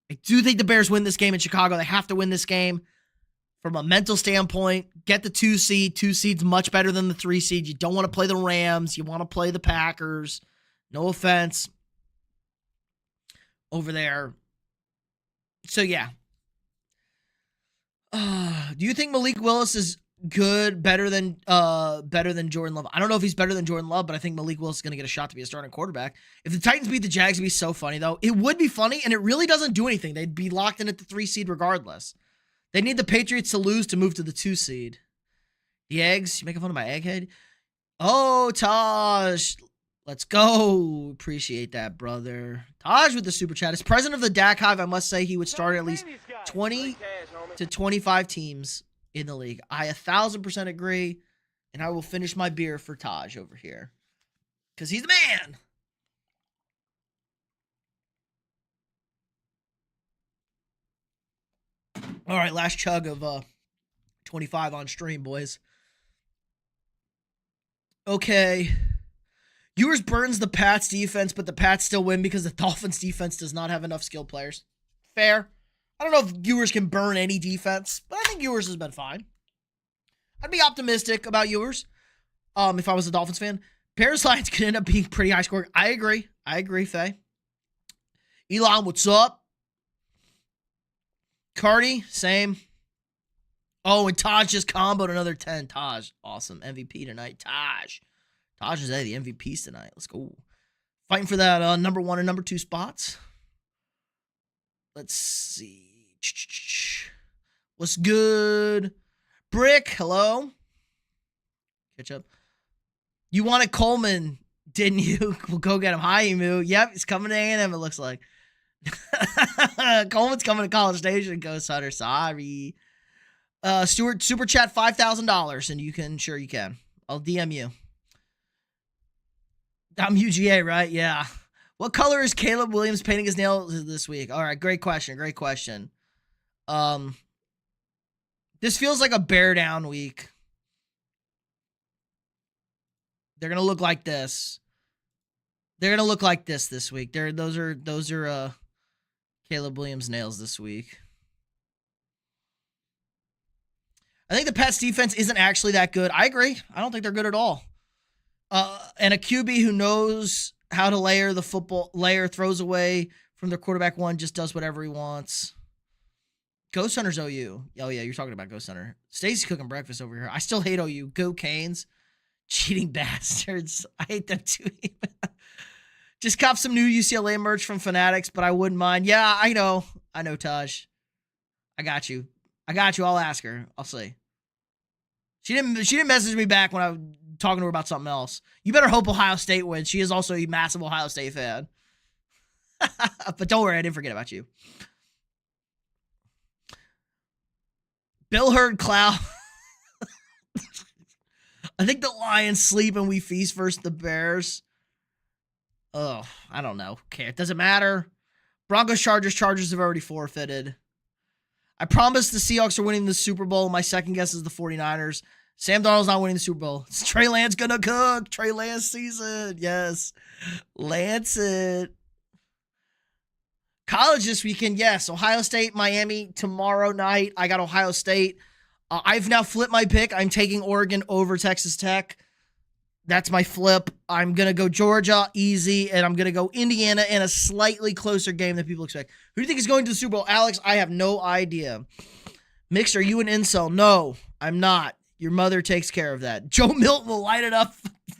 Speaker 1: I do think the Bears win this game in Chicago. They have to win this game. From a mental standpoint, get the 2 seed. 2 seed's much better than the 3 seed. You don't want to play the Rams. You want to play the Packers. No offense over there. So, yeah. Do you think Malik Willis is good, better than Jordan Love. I don't know if he's better than Jordan Love, but I think Malik Willis is going to get a shot to be a starting quarterback. If the Titans beat the Jags, it'd be so funny, though. It would be funny, and it really doesn't do anything. They'd be locked in at the 3 seed regardless. They need the Patriots to lose to move to the 2 seed. The eggs. You making fun of my egghead? Oh, Taj. Let's go. Appreciate that, brother. Taj with the super chat. As president of the Dak Hive, I must say he would start at least 20 to 25 teams in the league. I 1,000% agree, and I will finish my beer for Taj over here because he's the man. All right, last chug of 25 on stream, boys. Okay. Ewers burns the Pats defense, but the Pats still win because the Dolphins defense does not have enough skilled players. Fair. I don't know if Ewers can burn any defense, but I think Ewers has been fine. I'd be optimistic about Ewers if I was a Dolphins fan. Bears Lions could end up being pretty high scoring. I agree, Faye. Elon, what's up? Cardi, same. Oh, and Taj just comboed another 10. Taj, awesome. MVP tonight. Taj is the MVPs tonight. Let's go. Fighting for that number 1 and number 2 spots. Let's see. What's good? Brick, hello. Catch up. You wanted Coleman, didn't you? We'll go get him. Hi, Emu. Yep, he's coming to A&M, it looks like. Coleman's coming to College Station. Ghost Hunter, sorry. Stuart, super chat $5,000, and you can, sure you can. I'll DM you. I'm UGA, right? Yeah. What color is Caleb Williams painting his nails this week? All right, great question. This feels like a bear down week. They're gonna look like this. This week. Those are Caleb Williams nails this week. I think the Pats defense isn't actually that good. I agree. I don't think they're good at all. And a QB who knows how to layer the football, throws away from their quarterback one, just does whatever he wants. Ghost Hunter's OU. Oh, yeah, you're talking about Ghost Hunter. Stacy's cooking breakfast over here. I still hate OU. Go Canes. Cheating bastards. I hate them too. Just cop some new UCLA merch from Fanatics, but I wouldn't mind. Yeah, I know, Taj. I got you. I'll ask her. I'll see. She didn't message me back when I was talking to her about something else. You better hope Ohio State wins. She is also a massive Ohio State fan. But don't worry, I didn't forget about you. Bill Hurd Cloud. I think the Lions sleep and we feast versus the Bears. Oh, I don't know. Okay, it doesn't matter. Broncos, Chargers have already forfeited. I promise the Seahawks are winning the Super Bowl. My second guess is the 49ers. Sam Darnold's not winning the Super Bowl. It's Trey Lance gonna cook. Trey Lance season. Yes. Lance it. College this weekend, yes. Ohio State, Miami tomorrow night. I got Ohio State. I've now flipped my pick. I'm taking Oregon over Texas Tech. That's my flip. I'm going to go Georgia, easy, and I'm going to go Indiana in a slightly closer game than people expect. Who do you think is going to the Super Bowl? Alex, I have no idea. Mixed, are you an incel? No, I'm not. Your mother takes care of that. Joe Milton will light it up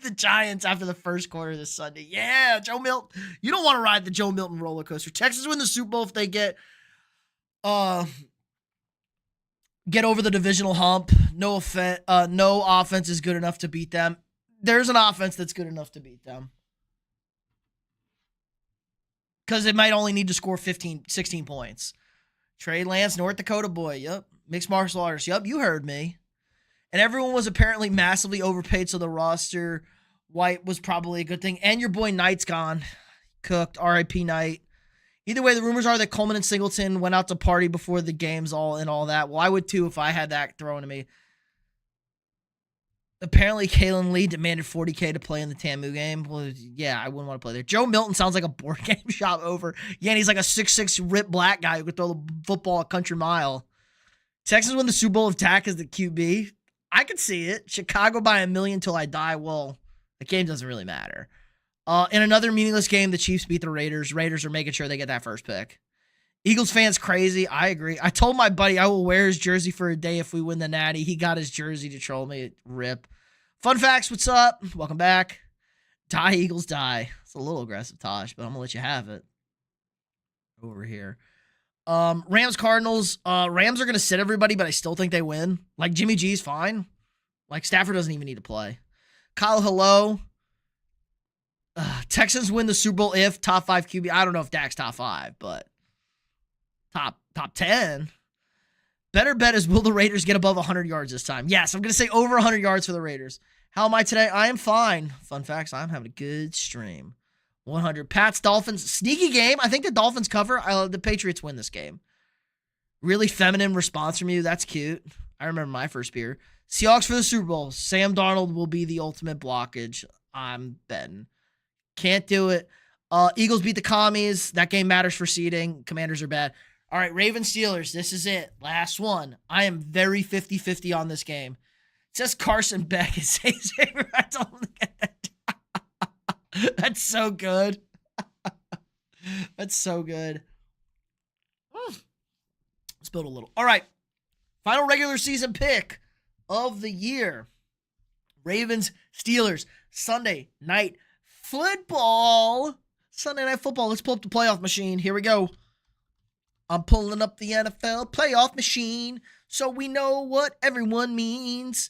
Speaker 1: the Giants after the first quarter this Sunday. Yeah, Joe Milton. You don't want to ride the Joe Milton roller coaster. Texas win the Super Bowl if they get over the divisional hump. No offense is good enough to beat them. There's an offense that's good enough to beat them. Because it might only need to score 16 points. Trey Lance, North Dakota boy. Yep. Mixed martial artist. Yep, you heard me. And everyone was apparently massively overpaid, so the roster white was probably a good thing. And your boy Knight's gone. Cooked. R.I.P. Knight. Either way, the rumors are that Coleman and Singleton went out to party before the games all that. Well, I would too if I had that thrown to me. Apparently, Kalen Lee demanded $40K to play in the TAMU game. Well, yeah, I wouldn't want to play there. Joe Milton sounds like a board game shop over. Yeah, and he's like a 6'6" ripped black guy who could throw the football a country mile. Texas win the Super Bowl if Dak is the QB. I could see it. Chicago by 1 million till I die. Well, the game doesn't really matter. In another meaningless game, the Chiefs beat the Raiders. Raiders are making sure they get that first pick. Eagles fans crazy. I agree. I told my buddy I will wear his jersey for a day if we win the Natty. He got his jersey to troll me. Rip. Fun facts, what's up? Welcome back. Die, Eagles, die. It's a little aggressive, Tosh, but I'm going to let you have it. Over here. Rams, Cardinals. Rams are going to sit everybody, but I still think they win. Like, Jimmy G's fine. Like, Stafford doesn't even need to play. Kyle, hello. Texans win the Super Bowl if top 5 QB. I don't know if Dak's top 5, but top 10. Better bet is, will the Raiders get above 100 yards this time? Yes, I'm going to say over 100 yards for the Raiders. How am I today? I am fine. Fun facts, I'm having a good stream. 100. Pats, Dolphins. Sneaky game. I think the Dolphins cover. The Patriots win this game. Really feminine response from you. That's cute. I remember my first beer. Seahawks for the Super Bowl. Sam Darnold will be the ultimate blockage. I'm betting. Can't do it. Eagles beat the Commies. That game matters for seeding. Commanders are bad. All right, Ravens, Steelers. This is it. Last one. I am very 50-50 on this game. It says Carson Beck is his favorite. I don't get that. That's so good. That's so good. Let's build a little. All right. Final regular season pick of the year. Ravens, Steelers, Sunday night football. Sunday night football. Let's pull up the playoff machine. Here we go. I'm pulling up the NFL playoff machine so we know what everyone means.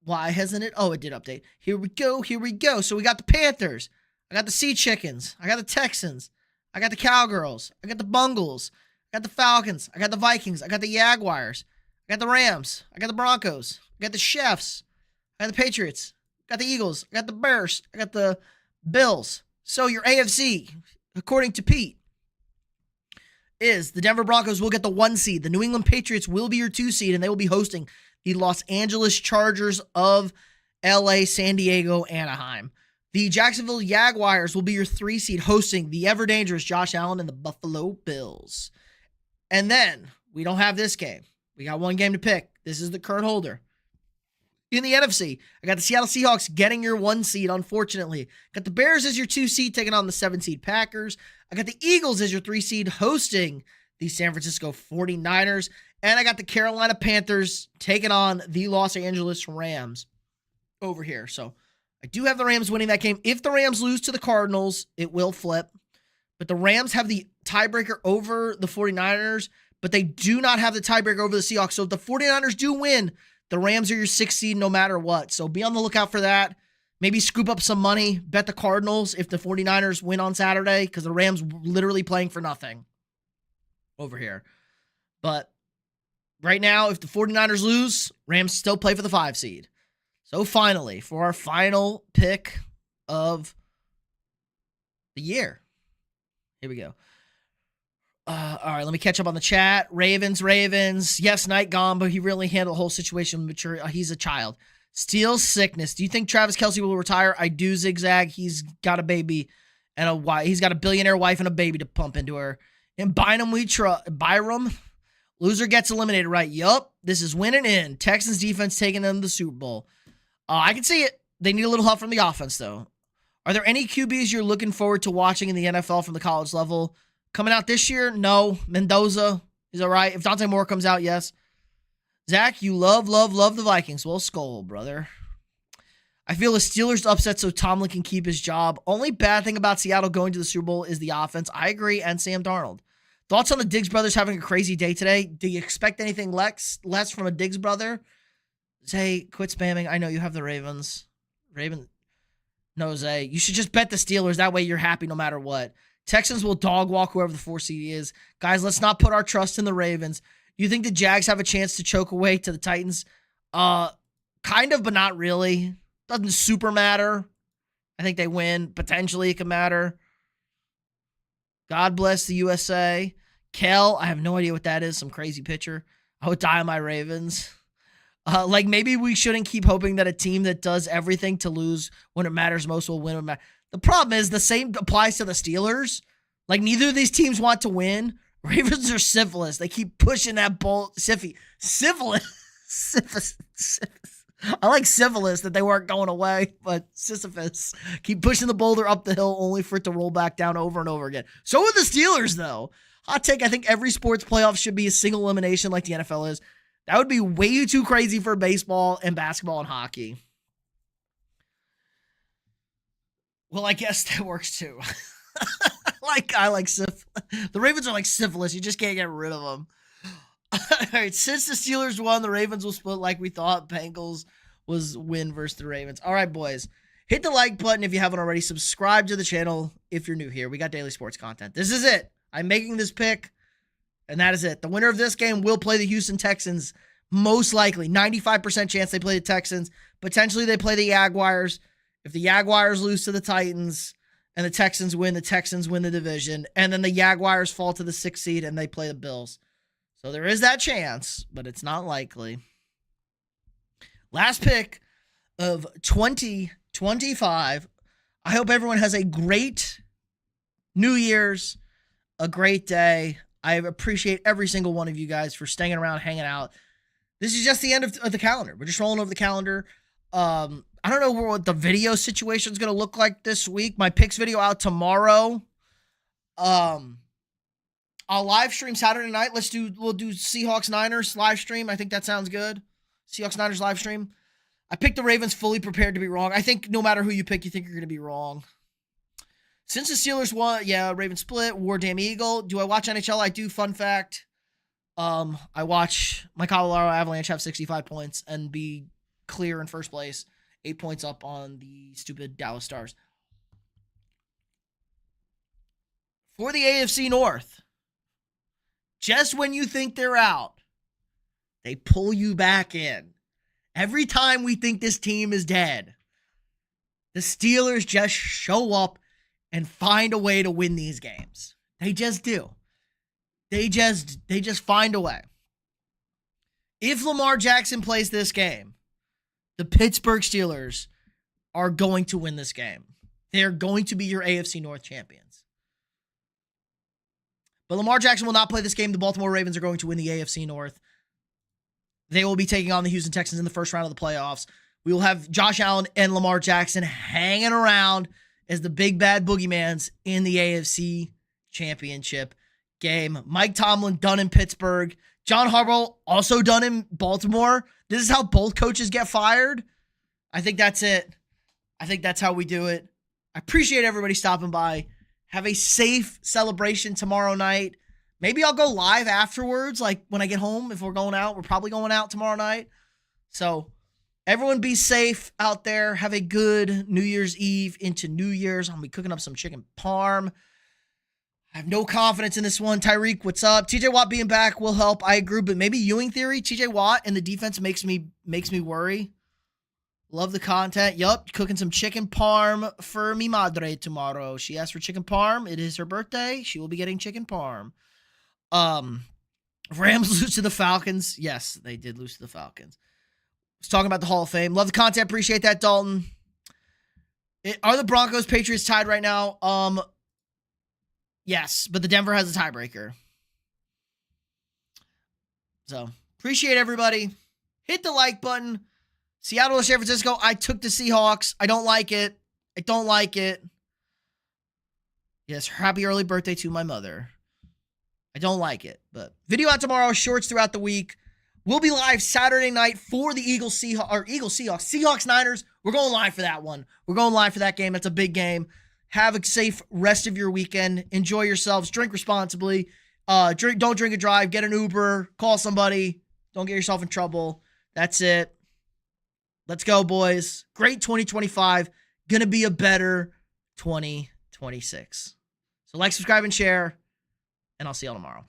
Speaker 1: Why hasn't it? Oh, it did update. Here we go. Here we go. So we got the Panthers. I got the Sea Chickens. I got the Texans. I got the Cowgirls. I got the Bungles. I got the Falcons. I got the Vikings. I got the Jaguars. I got the Rams. I got the Broncos. I got the Chefs. I got the Patriots. I got the Eagles. I got the Bears. I got the Bills. So your AFC, according to Pete, is the Denver Broncos will get the 1 seed. The New England Patriots will be your 2 seed, and they will be hosting the Los Angeles Chargers of LA, San Diego, Anaheim. The Jacksonville Jaguars will be your 3 seed, hosting the ever dangerous Josh Allen and the Buffalo Bills. And then we don't have this game. We got one game to pick. This is the current holder. In the NFC, I got the Seattle Seahawks getting your 1 seed, unfortunately. Got the Bears as your 2 seed, taking on the 7 seed Packers. I got the Eagles as your 3 seed, hosting the San Francisco 49ers. And I got the Carolina Panthers taking on the Los Angeles Rams over here. So I do have the Rams winning that game. If the Rams lose to the Cardinals, it will flip. But the Rams have the tiebreaker over the 49ers, but they do not have the tiebreaker over the Seahawks. So if the 49ers do win, the Rams are your 6th seed no matter what. So be on the lookout for that. Maybe scoop up some money. Bet the Cardinals if the 49ers win on Saturday, because the Rams literally playing for nothing over here. But right now, if the 49ers lose, Rams still play for the 5 seed. So finally, for our final pick of the year. Here we go. All right, let me catch up on the chat. Ravens. Yes, Knight gone, but he really handled the whole situation mature. He's a child. Steele's sickness. Do you think Travis Kelce will retire? I do, Zigzag. He's got a baby and a wife. He's got a billionaire wife and a baby to pump into her. And Bynum, Byram. Loser gets eliminated, right? Yup. This is winning in. Texans defense taking them to the Super Bowl. I can see it. They need a little help from the offense, though. Are there any QBs you're looking forward to watching in the NFL from the college level? Coming out this year? No. Mendoza is all right. If Dante Moore comes out, yes. Zach, you love the Vikings. Well, skull, brother. I feel the Steelers upset so Tomlin can keep his job. Only bad thing about Seattle going to the Super Bowl is the offense. I agree, and Sam Darnold. Thoughts on the Diggs brothers having a crazy day today? Do you expect anything less from a Diggs brother? Zay, quit spamming. I know you have the Ravens. No, Zay. You should just bet the Steelers. That way you're happy no matter what. Texans will dog walk whoever the 4 seed is. Guys, let's not put our trust in the Ravens. You think the Jags have a chance to choke away to the Titans? Kind of, but not really. Doesn't super matter. I think they win. Potentially it could matter. God bless the USA. Kel, I have no idea what that is. Some crazy pitcher. I would die on my Ravens. Maybe we shouldn't keep hoping that a team that does everything to lose when it matters most will win. The problem is the same applies to the Steelers. Neither of these teams want to win. Ravens are syphilis. They keep pushing that ball. Syphilis. I like syphilis that they weren't going away, but Sisyphus keep pushing the boulder up the hill only for it to roll back down over and over again. So are the Steelers, though. Hot take, I think every sports playoff should be a single elimination like the NFL is. That would be way too crazy for baseball and basketball and hockey. Well, I guess that works too. I like syphilis. The Ravens are like syphilis. You just can't get rid of them. All right, since the Steelers won, the Ravens will split like we thought. Bengals was win versus the Ravens. All right, boys. Hit the like button if you haven't already. Subscribe to the channel if you're new here. We got daily sports content. This is it. I'm making this pick, and that is it. The winner of this game will play the Houston Texans, most likely. 95% chance they play the Texans. Potentially they play the Jaguars. If the Jaguars lose to the Titans and the Texans win the division. And then the Jaguars fall to the 6th seed and they play the Bills. So there is that chance, but it's not likely. Last pick of 2025. I hope everyone has a great New Year's, a great day. I appreciate every single one of you guys for staying around, hanging out. This is just the end of the calendar. We're just rolling over the calendar. I don't know what the video situation is going to look like this week. My picks video out tomorrow. I'll live stream Saturday night. We'll do Seahawks Niners live stream. I think that sounds good. Seahawks Niners live stream. I picked the Ravens fully prepared to be wrong. I think no matter who you pick, you think you're going to be wrong. Since the Steelers won, Ravens split, War Damn Eagle. Do I watch NHL? I do. Fun fact. I watch my Colorado Avalanche have 65 points and be clear in first place. 8 points up on the stupid Dallas Stars. For the AFC North, just when you think they're out, they pull you back in. Every time we think this team is dead, the Steelers just show up and find a way to win these games. They just do. They just find a way. If Lamar Jackson plays this game, the Pittsburgh Steelers are going to win this game. They're going to be your AFC North champions. But Lamar Jackson will not play this game. The Baltimore Ravens are going to win the AFC North. They will be taking on the Houston Texans in the first round of the playoffs. We will have Josh Allen and Lamar Jackson hanging around as the big bad boogeymans in the AFC Championship game. Mike Tomlin done in Pittsburgh. John Harbaugh also done in Baltimore. This is how both coaches get fired. I think that's it. I think that's how we do it. I appreciate everybody stopping by. Have a safe celebration tomorrow night. Maybe I'll go live afterwards, like when I get home. If we're going out, we're probably going out tomorrow night. So everyone be safe out there. Have a good New Year's Eve into New Year's. I'm going to be cooking up some chicken parm. I have no confidence in this one. Tyreek, what's up? TJ Watt being back will help. I agree, but maybe Ewing theory. TJ Watt and the defense makes me worry. Love the content. Yup, cooking some chicken parm for mi madre tomorrow. She asked for chicken parm. It is her birthday. She will be getting chicken parm. Rams lose to the Falcons. Yes, they did lose to the Falcons. I was talking about the Hall of Fame. Love the content. Appreciate that, Dalton. Are the Broncos Patriots tied right now? Yes, but the Denver has a tiebreaker. So, appreciate everybody. Hit the like button. Seattle or San Francisco, I took the Seahawks. I don't like it. Yes, happy early birthday to my mother. I don't like it, but video out tomorrow, shorts throughout the week. We'll be live Saturday night for the Seahawks Niners. We're going live for that one. We're going live for that game. That's a big game. Have a safe rest of your weekend. Enjoy yourselves. Drink responsibly. Don't drink and drive. Get an Uber. Call somebody. Don't get yourself in trouble. That's it. Let's go, boys. Great 2025. Gonna be a better 2026. So like, subscribe, and share, and I'll see y'all tomorrow.